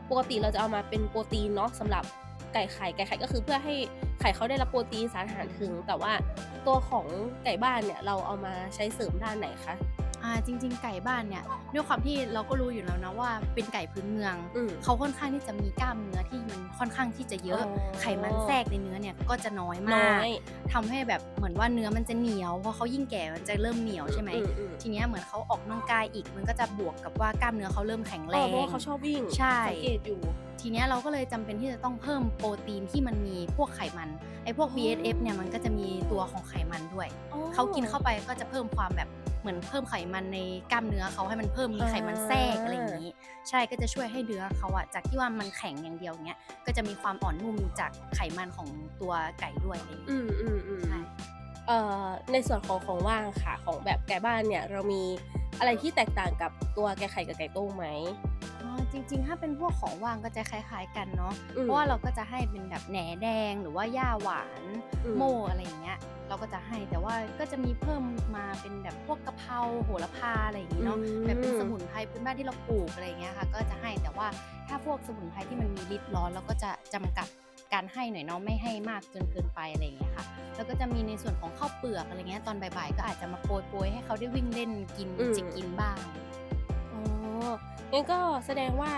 ปกติเราจะเอามาเป็นโปรตีนเนาะสำหรับไก่ไข่ก็คือเพื่อให้ไข่เขาได้รับโปรตีนสารอาหารถึง แต่ว่าตัวของไก่บ้านเนี่ยเราเอามาใช้เสริมด้านไหนคะ จริงๆ ไก่บ้านเนี่ยด้วยความที่เราก็รู้อยู่แล้วนะว่าเป็นไก่พื้นเมือง เขาค่อนข้างที่จะมีกล้ามเนื้อที่มันค่อนข้างที่จะเยอะ ไขมันแทรกในเนื้อเนี่ยก็จะน้อย น้ มา อก ย ทำให้แบบเหมือนว่าเนื้อมันจะเหนียวเพราะเขายิ่งแก่มันจะเริ่มเหนียวใช่ไหม อืม ทีเนี้ยเหมือนเขาออกกำลังกายอีกมันก็จะบวกกับว่ากล้ามเนื้อเขาเริ่มแข็งแร เพราะ ง ว่าเขาชอบวิ่ง ใช่ สังเกตอยู่ ทีเนี้ยเราก็เลยจำเป็นที่จะต้องเพิ่มโปรตีนที่มันมีพวกไขมันไอ้พวก BSF เนี่ยมันก็จะมีตัวของไขมันด้วย เขากินเข้าไปก็จะเพิ่มความแบบเหมือนเพิ่มไขมันในกล้ามเนื้อเขาให้มันเพิ่มมีไขมันแทรกอะไรอย่างนี้ ใช่ก็จะช่วยให้เนื้อเขาอะจากที่ว่ามันแข็งอย่างเดียวเงี้ยก็จะมีความอ่อนนุ่มจากไขมันของตัวไก่ด้วยอะไรอย่างนี้ใช่ ในส่วนของว่างค่ะของแบบไก่บ้านเนี่ยเรามีอะไรที่แตกต่างกับตัวไก่ไข่กับไก่โต้งไหม จริงๆถ้าเป็นพวกของว่างก็จะคล้ายๆกันเนาะ อืม เพราะว่าเราก็จะให้เป็นแบบแหนแดงหรือว่าหญ้าหวาน อืม โม่อะไรอย่างเงี้ยเราก็จะให้แต่ว่าก็จะมีเพิ่มมาเป็นแบบพวกกะเพราโหระพาอะไรอย่างงี้เนาะแบบเป็นสมุนไพรพื้นบ้านที่เราปลูกอะไรอย่างเงี้ยค่ะก็จะให้แต่ว่าถ้าพวกสมุนไพรที่มันมีฤทธิ์ร้อนเราก็จะจำกัดการให้หน่อยเนาะไม่ให้มากจนเกินไปอะไรอย่างเงี้ยค่ะแล้วก็จะมีในส่วนของข้าวเปลือกอะไรเงี้ยตอนบ่ายๆก็อาจจะมาโปรยๆให้เขาได้วิ่งเล่นกินจิกกินบ้าง อ๋องั้นก็แสดงว่า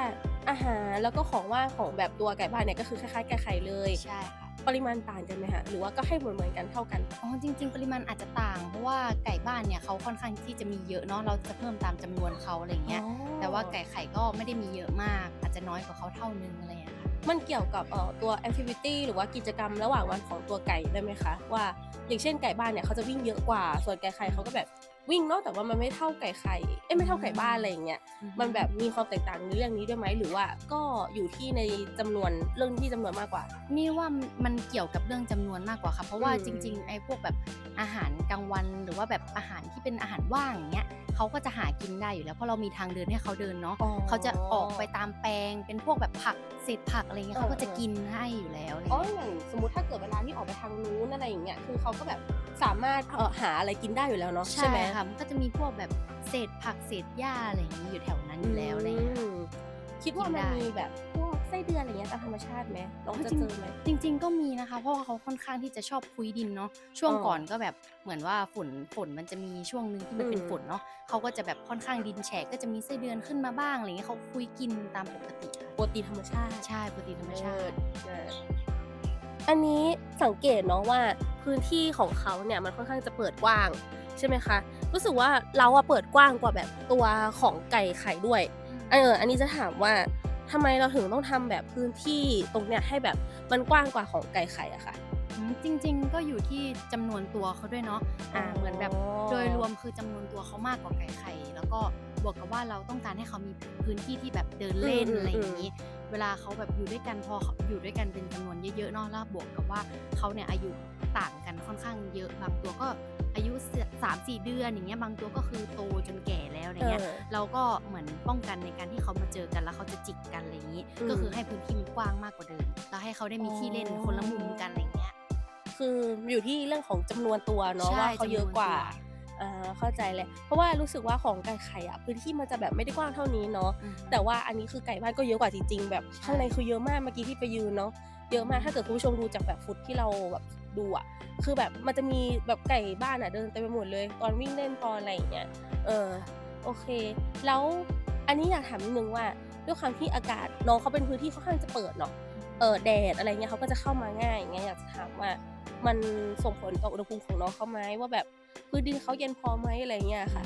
อาหารแล้วก็ของว่างของแบบตัวไก่บ้านเนี่ยก็คือคล้ายๆไก่ไข่เลยใช่ค่ะ ปริมาณต่างกันไหมคะหรือว่าก็ให้เหมือนๆกันเท่ากันอ๋อจริงๆปริมาณอาจจะต่างเพราะว่าไก่บ้านเนี่ยเขาค่อนข้างที่จะมีเยอะเนาะเราจะเพิ่มตามจำนวนเขาอะไรอ๋เงี้ยแต่ว่าอ ไก่ไข่ก็ไม่ได้มีเยอะมากอาจจะน้อยกว่าเขาเท่านึงอะไรอย่างเงี้ยค่ะ มันเกี่ยวกับตัวแอกทิวิตีหรือว่ากิจกรรมระหว่างวันของตัวไก่ด้วยไหมคะว่าอย่างเช่นไก่บ้านเนี่ยเขาจะวิ่งเยอะกว่าส่วนไก่ไข่เขาก็แบบวิ่งเนาะแต่ว่ามันไม่เท่าไก่ไข่เอ๊ะอืไม่เท่าไก่บ้านมอะไรอย่างเงี้ยอือฮึ มันแบบมีความแตกต่างในเรื่องนี้ด้วยไหมหรือว่าก็อยู่ที่ในจำนวนเรื่องที่จำนวนมากกว่านี่ว่ามันเกี่ยวกับเรื่องจำนวนมากกว่าค่ะเพราะอืว่ามจริงๆไอ้พวกแบบอาหารกลางวันหรือว่าแบบอาหารที่เป็นอาหารว่างอย่างเงี้ยเขาก็จะหากินได้อยู่แล้วเพราะเรามีทางเดินให้เขาเดินเนาะอ๋อเขาจะออกไปตามแปลงเป็นพวกแบบผักเศษผักอะไรเงี้เอยเขาก็จะอกินให้อยู่แล้วอะไรเงี้ย ๆอ๋ออย่างสมมุติถ้าเกิดเวลาที่ออกไปทางนู้นอะไรอย่างเงี้ยคือเขาก็แบบสามารถหาอะไรกินได้อยู่แล้วเนาะใช่ใช่ไหม ค่ะมันก็จะมีพวกแบบเศษผักเศษหญ้าอะไรอย่างงี้อยู่แถวนั้นอยู่แล้วอะไรอืเงี้ยค่ะมคิดว่ามันกินได้ มีแบบพวกไส้เดือนอะไรเงี้ยตามธรรมชาติไหมน้องอ๋อจริงจะเจอไหมจริงๆก็มีนะคะเพราะว่าเขาค่อนข้างที่จะชอบคุ้ยดินเนาะช่วงอ้อก่อนก็แบบเหมือนว่าฝนมันจะมีช่วงหนึ่งที่มันอืมเป็นฝนเนาะเขาก็จะแบบค่อนข้างดินแฉะก็จะมีไส้เดือนขึ้นมาบ้างอะไรเงี้ยเขาคุ้ยกินตามปกติค่ะโปรตีนธรรมชาติใช่ปกติธรรมเลิชาศติอันนี้สังเกตเนาะว่าพื้นที่ของเขาเนี่ยมันค่อนข้างจะเปิดกว้างใช่ไหมคะรู้สึกว่าเราอะเปิดกว้างกว่าแบบตัวของไก่ไข่ด้วยอันนี้จะถามว่าทำไมเราถึงต้องทำแบบพื้นที่ตรงเนี้ยให้แบบมันกว้างกว่าของไก่ไข่อะค่ะจริงๆก็อยู่ที่จำนวนตัวเขาด้วยเนาะอ๋เหมือนแบบอโดยรวมคือจำนวนตัวเขามากกว่าไก่ไข่แล้วก็บวกกับว่าเราต้องการให้เขามีพื้นที่ที่แบบเดินอืเล่นอะไรอย่างมงี้ๆๆเวลาเขาแบบอยู่ด้วยกันพอเขาอยู่ด้วยกันเป็นจำนวนเยอะๆเนาะแล้วบวกกับว่าเขาเนี่ยอายุต่างกันค่อนข้างเยอะบางตัวก็อายุ3-4 เดือนอย่างเงี้ยบางตัวก็คือโตจนแก่แล้วอะไรเอเงี้ยอเราก็เหมือนป้องกันในการที่เขามาเจอกันแล้วเขาจะจิกกันอะไรอย่างงี้อืมก็คือให้พื้นที่มันกว้างมากกว่าเดิมแล้วให้เขาได้อ๋มีที่เล่นคนละอ มุมกันอะไรเงี้ย คืออยู่ที่เรื่องของจำนวนตัวเนาะใช่ว่าเขาเยจำนวนตัอะกว่าวเข้าใจแล้วเพราะว่ารู้สึกว่าของไก่ไข่อะพื้นที่มันจะแบบไม่ได้กว้างเท่านี้เนาะอือฮึแต่ว่าอันนี้คือไก่บ้านก็เยอะกว่าจริงๆแบบใช่ข้างในคือเยอะมากเมื่อกี้ที่ไปยืนเนาะเยอะมากถ้าเกิดคุณผู้ชมดูจากแบบฟุตที่เราแบบดูอะคือแบบมันจะมีแบบไก่บ้านอะเดินเต็มไปหมดเลยตอนวิ่งเล่นตอนอะไรอย่างเงี้ยเออโอเคแล้วอันนี้อยากถามนิดนึงว่าด้วยความที่อากาศน้องเขาเป็นพื้นที่ค่อนข้างจะเปิดเนาะ แดดอะไรเงี้ยเขาก็จะเข้ามาง่ายอย่างเงี้ยอยากจะถามว่ามันส่งผลต่ออุณหภูมิของน้องเขาไหมว่าแบบพื้นดินเขาเย็นพอไหมอะไรเงี้ยอืค่ะ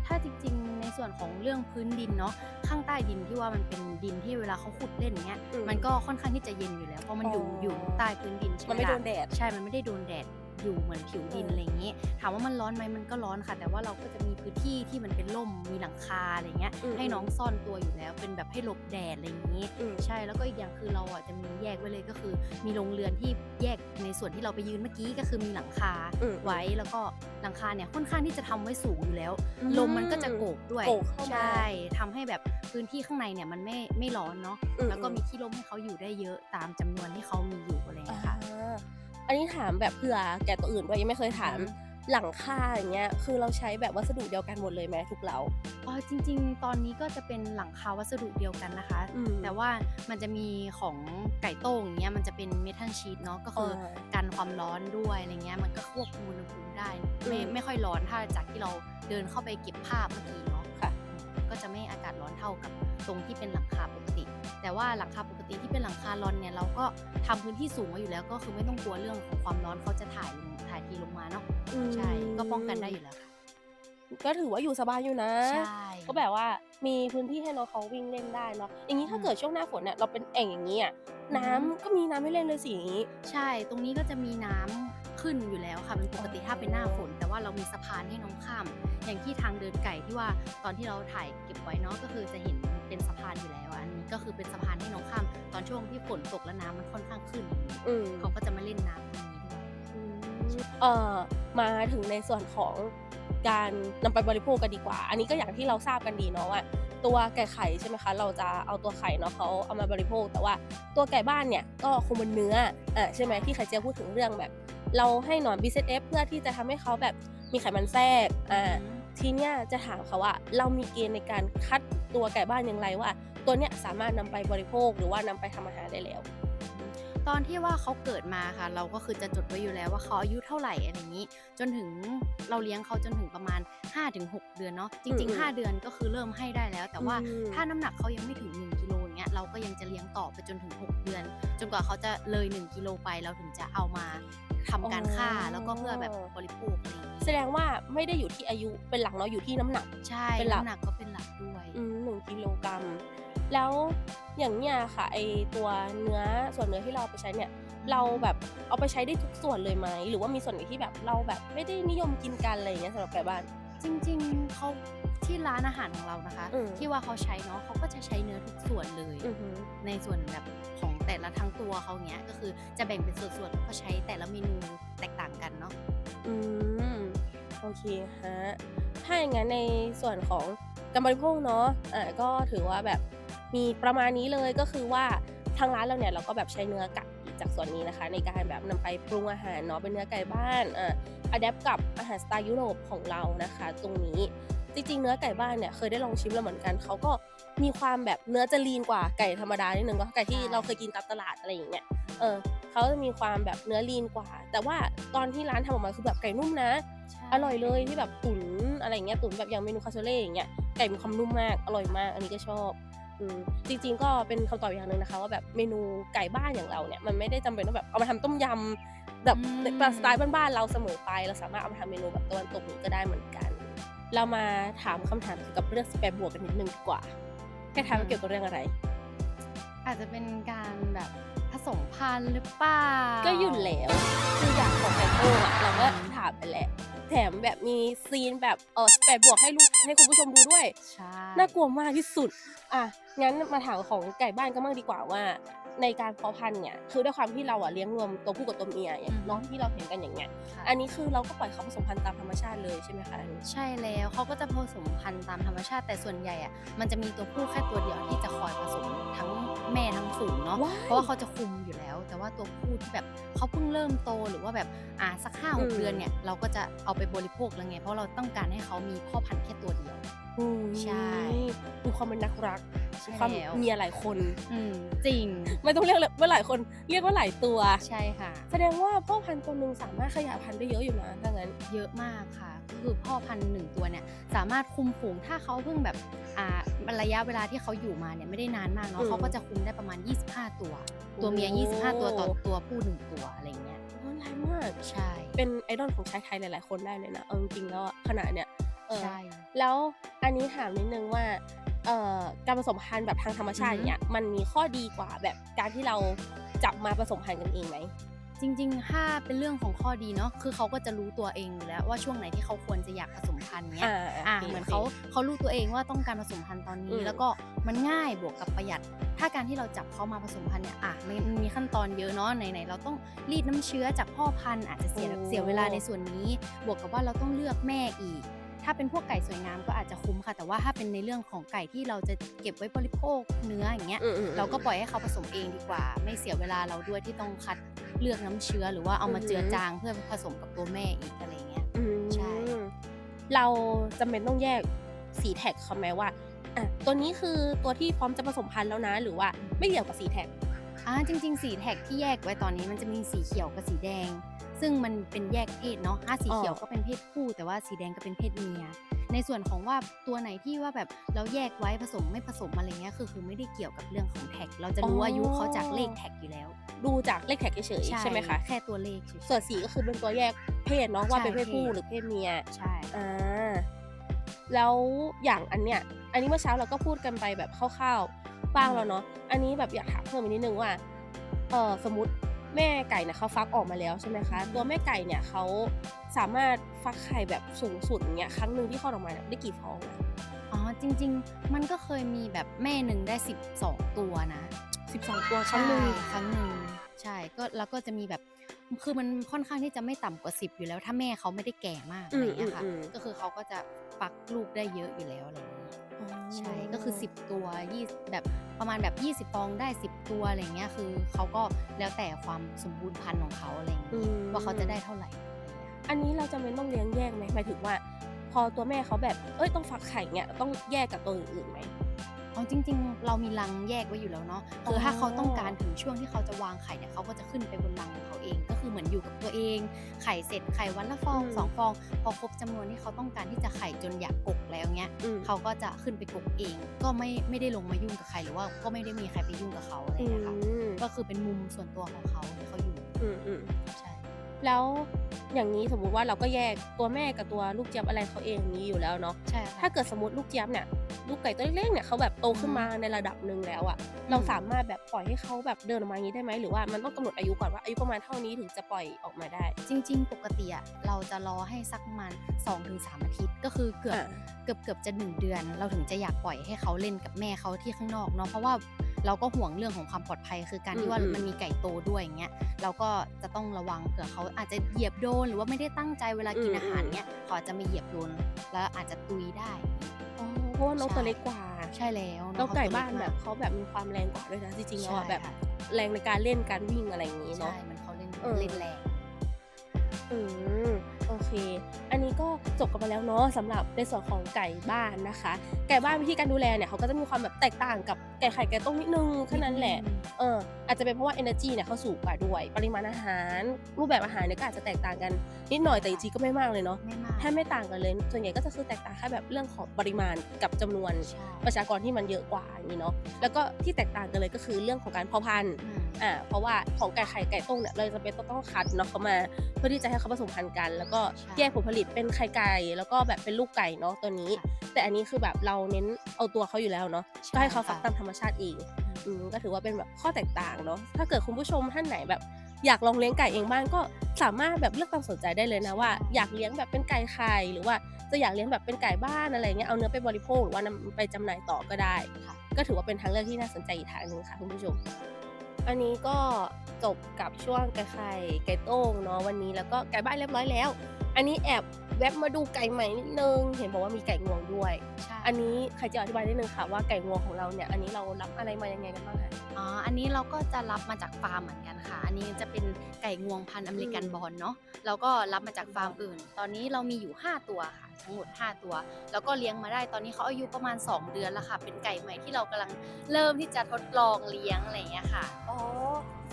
มถ้าจริงๆในส่วนของเรื่องพื้นดินเนาะข้างใต้ดินที่ว่ามันเป็นดินที่เวลาเขาขุดเล่นอย่างเงี้ยอืมมันก็ค่อนข้างที่จะเย็นอยู่แล้วเพราะมันอ๋อยู่อใต้พื้นดินใช่มันไหมล่ะไม่โดนแดดใช่มันไม่ได้โดนแดดอยู่เหมือนผิวเออดินอะไรอย่างงี้ถามว่ามันร้อนไหมมันก็ร้อนค่ะแต่ว่าเราก็จะมีพื้นที่ที่มันเป็นร่มมีหลังคาอะไรเงี้ยอืให้น้องมซ่อนตัวอยู่แล้วเป็นแบบให้หลบแดดอะไรอย่างงี้อืมใช่แล้วก็อีกอย่างคือเราอะจะมีแยกไว้เลยก็คือมีโรงเรือนที่แยกในส่วนที่เราไปยืนเมื่อกี้ก็คือมีหลังคาอืมไว้แล้วก็หลังคาเนี่ยค่อนข้างที่จะทำไว้สูงอยู่แล้ว อืลมมันก็จะโกกด้วยโกกเข้าใชมา่ทำให้แบบพื้นที่ข้างในเนี่ยมันไม่ร้อนเนาะอืแล้วก็มมีที่ร่มให้เขาอยู่ได้เยอะตามจำนวนที่เขามีอยู่อะไรอย่างๆเงี้ยค่ะอันนี้ถามแบบเผื่อแก่ตัวอื่นด้วยยังไม่เคยถามอือฮึหลังคาอย่างเงี้ยคือเราใช้แบบวัสดุเดียวกันหมดเลยไหมทุกเล้าจริงๆตอนนี้ก็จะเป็นหลังคาวัสดุเดียวกันนะคะอืมแต่ว่ามันจะมีของไก่โต้งอย่างเงี้ยมันจะเป็น Metal Sheet เนาะก็คืออากันความร้อนด้วยอะไรเงี้ยมันก็ควบคุมอุณหภูมิได้อืมไม่ค่อยร้อนถ้าจากที่เราเดินเข้าไปเก็บภาพเมื่อกี้เนาะ ค่ะก็จะไม่อากาศร้อนเท่ากับตรงที่เป็นหลังคาปกติ แต่ว่าหลังคาปกติที่เป็นหลังคาลอนเนี่ยเราก็ทำพื้นที่สูงไว้อยู่แล้วก็คือไม่ต้องกลัวเรื่องของความร้อนเขาจะถ่ายทีลงมาเนาะอืใช่ก็ป้องกันได้ม อยู่แล้วค่ะก็ถือว่าอยู่สบายอยู่นะใช่ก็แบบว่ามีพื้นที่ให้น้องเขาวิ่งเล่นได้เนาะอย่างงี้อืมถ้าเกิดช่วงหน้าฝนเนี่ยเราเป็นแอ่งอย่างงี้อะอือฮึ น้ำก็มีน้ำให้เล่นเลยสิอย่างงี้ใช่ตรงนี้ก็จะมีน้ำขึ้นอยู่แล้วค่ะเป็นปกติถ้าเป็นหน้าฝนแต่ว่าเรามีสะพานให้น้องข้ามอย่างที่ทางเดินไก่ที่ว่าตอนที่เราถ่ายเก็บไว้เนาะก็คือจะเห็นเป็นสะพานอยู่แล้วอันนี้ก็คือเป็นสะพานให้น้องข้ามตอนช่วงที่ฝนตกแล้วน้ำมันค่อนข้างขึ้นอย่างงี้อืมเขาก็จะมาเล่นน้ำตรงนี้ด้วยอืมเอ่อมาถึงในส่วนของการนำไปบริโภคกันดีกว่าอันนี้ก็อย่างที่เราทราบกันดีเนาะว่าตัวไก่ไข่ใช่ไหมคะเราจะเอาตัวไข่เนาะเขาเอามาบริโภคแต่ว่าตัวไก่บ้านเนี่ยก็คงเป็นเนื้อใช่ไหมที่ไข่เจียวพูดถึงเรื่องแบบเราให้หนอน BZF เพื่อที่จะทำให้เขาแบบมีไขมันแทรกอือฮึ ทีเนี้ยจะถามค่ะว่าเรามีเกณฑ์ในการคัดตัวไก่บ้านอย่างไรว่าตัวเนี้ยสามารถนำไปบริโภคหรือว่านำไปทำอาหารได้แล้วตอนที่ว่าเขาเกิดมาค่ะเราก็คือจะจดไว้อยู่แล้วว่าเขาอายุเท่าไหร่อะไรอย่างนี้จนถึงเราเลี้ยงเขาจนถึงประมาณ5-6 เดือนเนาะจอืริงๆม5 เดือนก็คือเริ่มให้ได้แล้วแต่ว่าอืมถ้าน้ำหนักเขายังไม่ถึง1 กิโลอย่างเงี้ย เราก็ยังจะเลี้ยงต่อไปจนถึง6 เดือน จนกว่าเขาจะเลย1 กิโลไปเราถึงจะเอามาทำการฆ่าแล้วก็เพื่อแบบบริโภคอะไรอย่างนี้แสดงว่าไม่ได้อยู่ที่อายุเป็นหลักเนาะอยู่ที่น้ำหนักใช่เป็นหลักน้ำหนักก็เป็นหลักด้วย 1 กิโลกรัมแล้วอย่างเนี้ยค่ะไอตัวส่วนเนื้อที่เราเอาไปใช้เนี่ยเราแบบเอาไปใช้ได้ทุกส่วนเลยไหมหรือว่ามีส่วนไหนที่แบบเราแบบไม่ได้นิยมกินกันอะไรอย่างเงี้ยสำหรับไก่บ้านจริงๆเขาที่ร้านอาหารของเรานะคะที่ว่าเขาใช้เนาะเขาก็จะใช้เนื้อทุกส่วนเลยในส่วนแบบของแต่ละทั้งตัวเขาเนี้ยก็คือจะแบ่งเป็นส่วนๆแล้วก็ใช้แต่ละเมนูแตกต่างกันเนาะอืมโอเคฮะถ้าอย่างงั้นในส่วนของการบริโภคเนาะก็ถือว่าแบบมีประมาณนี้เลยก็คือว่าทางร้านเราเนี่ยเราก็แบบใช้เนื้อไก่จากส่วนนี้นะคะในการแบบนำไปปรุงอาหารเนาะเป็นเนื้อไก่บ้านอะแดปกับอาหารสไตล์ยุโรปของเรานะคะตรงนี้จริงๆเนื้อไก่บ้านเนี่ยเคยได้ลองชิมแล้วเหมือนกันเขาก็มีความแบบเนื้อจะลีนกว่าไก่ธรรมดานิดนึงก็ไก่ที่เราเคยกินตามตลาดอะไรอย่างเงี้ยเขาจะมีความแบบเนื้อลีนกว่าแต่ว่าตอนที่ร้านทำออกมาคือแบบไก่นุ่มนะอร่อยเลยที่แบบตุ๋นอะไรอย่างเงี้ยตุ๋นแบบอย่างเมนูคาโซเล่อย่างเงี้ยไก่มีความนุ่มมากอร่อยมากอันนี้ก็ชอบจริงๆก็เป็นคำตอบอย่างนึงนะคะว่าแบบเมนูไก่บ้านอย่างเราเนี่ยมันไม่ได้จำเป็นต้องแบบเอามาทำต้มยำแบบสไตล์บ้านๆเราเสมอไปเราสามารถเอามาทำเมนูแบบตะวันตกนี้ก็ได้เหมือนกันเรามาถามคำถามเกี่ยวกับเรื่อง18 บวกกันนิดนึงดีกว่าให้ถามว่าเกี่ยวกับเรื่องอะไรอาจจะเป็นการแบบผสมพันธุ์หรือเปล่าก็อยู่แล้วคืออย่างของไก่โต้อะเราก็ถามไปแล้วแถมแบบมีซีนแบบ18 บวกให้คุณผู้ชมดูด้วยใช่น่ากลัวมากที่สุดงั้นมาถามของไก่บ้านก็มั่งดีกว่าว่าในการเพาะพันธุ์เนี่ยคือด้วยความที่เราเลี้ยงรวมตัวผู้กับตัวเมียอย่างน้องที่เราเห็นกันอย่างเงี้ยอันนี้คือเราก็ปล่อยเขาผสมพันธุ์ตามธรรมชาติเลยใช่ไหมคะใช่แล้วเขาก็จะผสมพันธุ์ตามธรรมชาติแต่ส่วนใหญ่มันจะมีตัวผู้แค่ตัวเดียวที่จะคอยผสมทั้งแม่ทั้งฝูงเนาะเพราะว่าเขาจะคุมอยู่แล้วแต่ว่าตัวผู้ที่แบบเขาเพิ่งเริ่มโตหรือว่าแบบสัก 5-6 เดือนเนี่ยเราก็จะเอาไปบริโภคแล้วไงเพราะเราต้องการให้เขามีพ่อพันธุ์แค่ตัวเดียวใช่มีความเป็นนักรักความมีหลายคนจริงไม่ต้องเรียกว่าหลายคนเรียกว่าหลายตัวใช่ค่ะแสดงว่าพ่อพันธุ์ตัวนึงสามารถขยายพันธุ์ได้เยอะอยู่นะถ้างั้นเยอะมากค่ะก็คือพ่อพันธุ์1ตัวเนี่ยสามารถคุมฝูงถ้าเขาเพิ่งแบบระยะเวลาที่เขาอยู่มาเนี่ยไม่ได้นานมากเนาะเขาก็จะคุมได้ประมาณ25 ตัวเมีย25 ตัวต่อตัวผู้1 ตัวอะไรเงี้ยแรงมากใช่เป็นไอดอลของชายไทยหลายๆคนได้เลยนะเอาจริงๆแล้วขนาดเนี้ยใช่แล้วอันนี้ถามนิดนึงว่าการผสมพันธุ์แบบทางธรรมชาติเนี่ยมันมีข้อดีกว่าแบบการที่เราจับมาผสมพันธุ์กันเองไหมจริงๆถ้าเป็นเรื่องของข้อดีเนาะคือเขาก็จะรู้ตัวเองอยู่แล้วว่าช่วงไหนที่เขาควรจะอยากผสมพันธุ์เนี้ยเหมือนเขารู้ตัวเองว่าต้องการผสมพันธุ์ตอนนี้แล้วก็มันง่ายบวกกับประหยัดถ้าการที่เราจับเขามาผสมพันธุ์เนี่ยมันมีขั้นตอนเยอะเนาะไหนๆเราต้องรีดน้ำเชื้อจากพ่อพันธุ์อาจจะเสียเวลาในส่วนนี้บวกกับว่าเราต้องเลือกแม่อีกถ้าเป็นพวกไก่สวยงามก็อาจจะคุ้มค่ะแต่ว่าถ้าเป็นในเรื่องของไก่ที่เราจะเก็บไว้บริโภคเนื้ออย่างเงี้ยเราก็ปล่อยให้เขาผสมเองดีกว่าไม่เสียเวลาเราด้วยที่ต้องคัดเลือกน้ำเชื้อหรือว่าเอามาเจือจางเพื่อผสมกับตัวแม่อีกอะไรเงี้ยใช่เราจำเป็นต้องแยกสีแท็กเขาไหมว่าตัวนี้คือตัวที่พร้อมจะผสมพันธุ์แล้วนะหรือว่าไม่เกี่ยวกับสีแท็กจริงๆสีแท็กที่แยกไว้ตอนนี้มันจะมีสีเขียวกับสีแดงซึ่งมันเป็นแยกเพศเนาะสีเขียวก็เป็นเพศผู้แต่ว่าสีแดงก็เป็นเพศเมียในส่วนของว่าตัวไหนที่ว่าแบบเราแยกไว้ผสมไม่ผสมอะไรเงี้ยคือไม่ได้เกี่ยวกับเรื่องของแท็กเราจะรู้อายุเขาจากเลขแท็กอยู่แล้วดูจากเลขแท็กเฉยๆใช่ไหมคะแค่ตัวเลขส่วนสีก็คือเป็นตัวแยกเพศเนาะว่าเป็นเพศผู้หรือเพศเมียใช่แล้วอย่างอันเนี้ยอันนี้เมื่อเช้าเราก็พูดกันไปแบบคร่าวๆบ้างแล้วเนาะอันนี้แบบอยากถามเพิ่มอีกนิดนึงว่าสมมติแม่ไก่เนี่ยเขาฟักออกมาแล้วใช่ไหมคะตัวแม่ไก่เนี่ยเขาสามารถฟักไข่แบบสูงสุดอย่างเงี้ยครั้งนึงที่คลอดออกมาได้กี่ฟองจริงๆมันก็เคยมีแบบแม่หนึ่งได้12 ตัวนะ12 ตัวครั้งนึงใช่ก็แล้วก็จะมีแบบคือมันค่อนข้างที่จะไม่ต่ำกว่า10อยู่แล้วถ้าแม่เขาไม่ได้แก่มากอะไรอย่างเงี้ยค่ะก็คือเขาก็จะฟักลูกได้เยอะอยู่แล้วอะไรอย่างเงี้ยใช่ก็คือ10 ตัว20แบบประมาณแบบ20 ฟองได้10 ตัวอะไรเงี้ยคือเขาก็แล้วแต่ความสมบูรณ์พันธุ์ของเขาอะไรอย่างเงี้ยว่าเขาจะได้เท่าไหร่อันนี้เราจำเป็นต้องเลี้ยงแยกไหมหมายถึงว่าพอตัวแม่เขาแบบต้องฟักไข่เงี้ยต้องแยกกับตัวอื่นๆไหม เอาจริงๆเรามีรังแยกไว้อยู่แล้วเนาะคือถ้าเขาต้องการถึงช่วงที่เขาจะวางไข่เนี่ยเขาก็จะขึ้นไปบนรังของเขาเองก็คือเหมือนอยู่กับตัวเองไข่เสร็จไข่วันละฟอง2 ฟองพอครบจำนวนที่เขาต้องการที่จะไข่จนอยากกกแล้วเงี้ยเขาก็จะขึ้นไปกกเองก็ไม่ได้ลงมายุ่งกับใครหรือว่าก็ไม่ได้มีใครไปยุ่งกับเขาอะไรอย่างเงี้ยค่ะก็คือเป็นมุมส่วนตัวของเขาที่เขาอยู่ใช่ แล้วอย่างนี้สมมุติว่าเราก็แยกตัวแม่กับตัวลูกเจี๊ยบอะไรเขาเองนี้อยู่แล้วเนาะใช่ถ้าค่ะเกิดสมมติลูกเจี๊ยบเนี่ยลูกไก่ตัวเล็กๆเนี่ยเขาแบบโตขึ้นมาในระดับหนึ่งแล้วอะเราสามารถแบบปล่อยให้เขาแบบเดินออกมาอย่างนี้ได้ไหมหรือว่ามันต้องกำหนดอายุก่อนว่าอายุประมาณเท่านี้ถึงจะปล่อยออกมาได้จริงๆปกติอะเราจะรอให้สักประมาณ 2-3 อาทิตย์ก็คือเกือบจะ1 เดือนเราถึงจะอยากปล่อยให้เขาเล่นกับแม่เขาที่ข้างนอกเนาะเพราะว่าเราก็ห่วงเรื่องของความปลอดภัยคือการที่ว่ามันมีไก่โตด้วยอย่างเงี้ยเราก็จะต้องระวังเผื่อเขาอาจจะเหยียบโดนหรือว่าไม่ได้ตั้งใจเวลากินอาหารเงี้ยเขาอาจจะไม่เหยียบโดนแล้วอาจจะตุยได้อ๋อเพราะว่าน้องตัวเล็กกว่าใช่แล้วแล้วไก่บ้านแบบเขาแบบมีความแรงกว่าด้วยนะจริงๆแล้วแบบแรงในการเล่นการวิ่งอะไรอย่างนี้เนาะใช่มันเขาเล่นแรงอืมโอเคอันนี้ก็จบกันไปแล้วเนาะสำหรับในส่วนของไก่บ้านนะคะไก่บ้านวิธีการดูแลเนี่ยเขาก็จะมีความแบบแตกต่างกับไก่ไข่ไก่ต้มนิดนึงแค่นั้นแหละอาจจะเป็นเพราะว่า energy เนี่ยเขาสูงกว่าด้วยปริมาณอาหารรูปแบบอาหารเนี่ยก็อาจจะแตกต่างกันนิดหน่อยแต่จริงๆก็ไม่มากเลยเนาะแทบไม่ต่างกันเลยส่วนใหญ่ก็จะคือแตกต่างแค่แบบเรื่องของปริมาณกับจำนวนประชากรที่มันเยอะกว่าอย่างนี้เนาะแล้วก็ที่แตกต่างกันเลยก็คือเรื่องของการเพาะพันธุ์เพราะว่าของไก่ไข่ไก่ต้มเนี่ยเราจะเป็นต้องคัดเนาะเขามาเพื่อที่จะให้เขาผสมพันธุ์กันแล้วก็แยกผลผลิตเป็นไข่ไก่แล้วก็แบบเป็นลูกไก่เนาะตัวนี้แต่อันนี้คือแบบเราเน้นเอาตัวเขาอยู่แล้วเนาะก็ให้เขาฟักตามธรรมชาติเองก็ถือว่าเป็นแบบข้อแตกต่างเนาะถ้าเกิดคุณผู้ชมท่านไหนแบบอยากลองเลี้ยงไก่เองบ้างก็สามารถแบบเลือกตามสนใจได้เลยนะว่าอยากเลี้ยงแบบเป็นไก่ไข่หรือว่าจะอยากเลี้ยงแบบเป็นไก่บ้านอะไรเงี้ยเอาเนื้อไปบริโภคหรือว่านำไปจำหน่ายต่อก็ได้ก็ถือว่าเป็นทางเลือกที่น่าสนใจอีกทางนึงค่ะคุณผู้ชมอันนี้ก็จบกับช่วงไก่ไข่ไก่ต้มเนาะวันนี้แล้วก็ไก่บ้านเรียบร้อยแล้วอันนี้แอบแวบมาดูไก่ใหม่นิดนึงเห็นบอกว่ามีไก่งวงด้วยอันนี้ใครจะอธิบายนิดนึงค่ะว่าไก่งวงของเราเนี่ยอันนี้เรารับอะไรมายังไงกันบ้างคะอันนี้เราก็จะรับมาจากฟาร์มเหมือนกันค่ะอันนี้จะเป็นไก่งวงพันธุ์อเมริกันบอลเนาะแล้วก็รับมาจากฟาร์มอื่นตอนนี้เรามีอยู่5ตัวค่ะทั้งหมด5ตัวแล้วก็เลี้ยงมาได้ตอนนี้เขาอายุประมาณ2 เดือนแล้วค่ะเป็นไก่ใหม่ที่เรากำลังเริ่มที่จะทดลองเลี้ยงอะไรอย่างเงี้ยค่ะ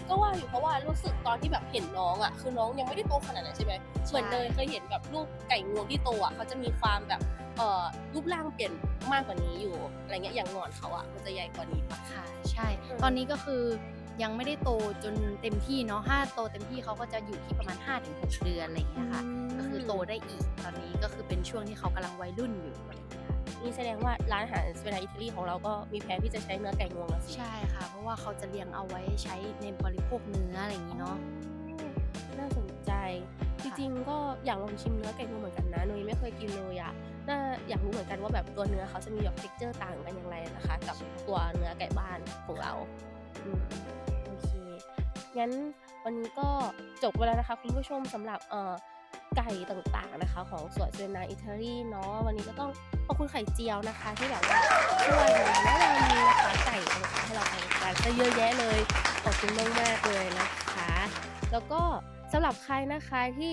ก็ว่าอยู่เพราะว่ารู้สึกตอนที่แบบเห็นน้องอ่ะคือน้องยังไม่ได้โตขนาดนั้นใช่ไหมเหมือนเนยเคยเห็นแบบลูกไก่งวงที่โตอ่ะเขาจะมีความแบบรูปร่างเปลี่ยนมากกว่านี้อยู่อะไรเงี้ยอย่างงอนเขาอ่ะมันจะใหญ่กว่านี้ปะค่ะใช่ตอนนี้ก็คือยังไม่ได้โตจนเต็มที่เนาะถ้าโตเต็มที่เขาก็จะอยู่ที่ประมาณ 5-6 เดือนอะไรอย่างเงี้ยค่ะก็คือโตได้อีกตอนนี้ก็คือเป็นช่วงที่เขากำลังวัยรุ่นอยู่อะไรอย่างเงี้ยนี่แสดงว่าร้านอาหารสเปนอิตาลีของเราก็มีแผนที่จะใช้เนื้อไก่งวงแล้วสิใช่ค่ะเพราะว่าเขาจะเลี้ยงเอาไว้ใช้ในบริโภคเนื้ออะไรอย่างงี้เนาะน่าสนใจจริงๆก็อยากลองชิมเนื้อไก่งวงเหมือนกันนะหนูยังไม่เคยกินเลยอ่ะน่าอยากรู้เหมือนกันว่าแบบตัวเนื้อเขาจะมีแบบ texture ต่างกันอย่างไรนะคะกับตัวเนื้อไก่บ้านของเราโอเคงั้นวันนี้ก็จบไปแล้วนะคะคุณผู้ชมสำหรับไก่ต่างๆนะคะของสวนเซนาอิตาลีเนาะวันนี้ก็ต้องขอบคุณไข่เจียวนะคะที่แบบว่าช่วยมาแนะนำนะคะไก่ต่างๆให้เราทานกันซะเยอะแยะเลยขอบคุณมากๆเลยนะคะแล้วก็สำหรับใครนะคะที่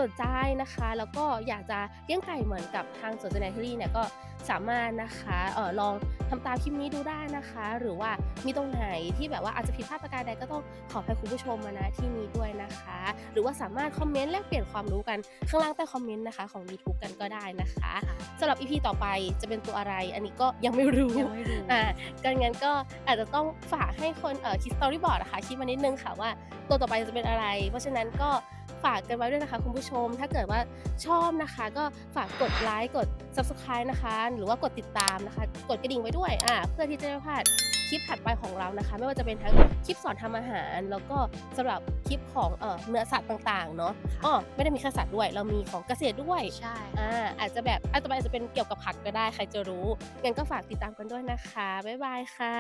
สนใจนะคะแล้วก็อยากจะเลี้ยงไก่เหมือนกับทางสวนเซนาอิตาลีเนี่ยก็สามารถนะคะลองทำตามคลิปนี้ดูได้นะคะหรือว่ามีตรงไหนที่แบบว่าอาจจะผิดพลาดประการใดก็ต้องขออภัยคุณผู้ชมมาณที่นี้ด้วยนะคะหรือว่าสามารถคอมเมนต์แลกเปลี่ยนความรู้กันข้างล่างใต้คอมเมนต์นะคะของ YouTube กันก็ได้นะคะสำหรับ EP ต่อไปจะเป็นตัวอะไรอันนี้ก็ยังไม่รู้กันงั้นก็อาจจะต้องฝากให้คนคิดสตอรี่บอร์ดนะคะคิดมานิดนึงค่ะว่าตัวต่อไปจะเป็นอะไรเพราะฉะนั้นก็ฝากกันไว้ด้วยนะคะคุณผู้ชมถ้าเกิดว่าชอบนะคะก็ฝากกดไลค์กด Subscribe นะคะหรือว่ากดติดตามนะคะกดกระดิ่งไว้ด้วยเพื่อที่จะไม่พลาดคลิปถัดไปของเรานะคะไม่ว่าจะเป็นทั้งคลิปสอนทำอาหารแล้วก็สำหรับคลิปของเนื้อสัตว์ต่างๆเนาะไม่ได้มีแค่สัตว์ด้วยเรามีของเกษตรด้วยใช่อาจจะแบบต่อไปอาจจะเป็นเกี่ยวกับผักก็ได้ใครจะรู้งั้นก็ฝากติดตามกันด้วยนะคะบ๊ายบายค่ะ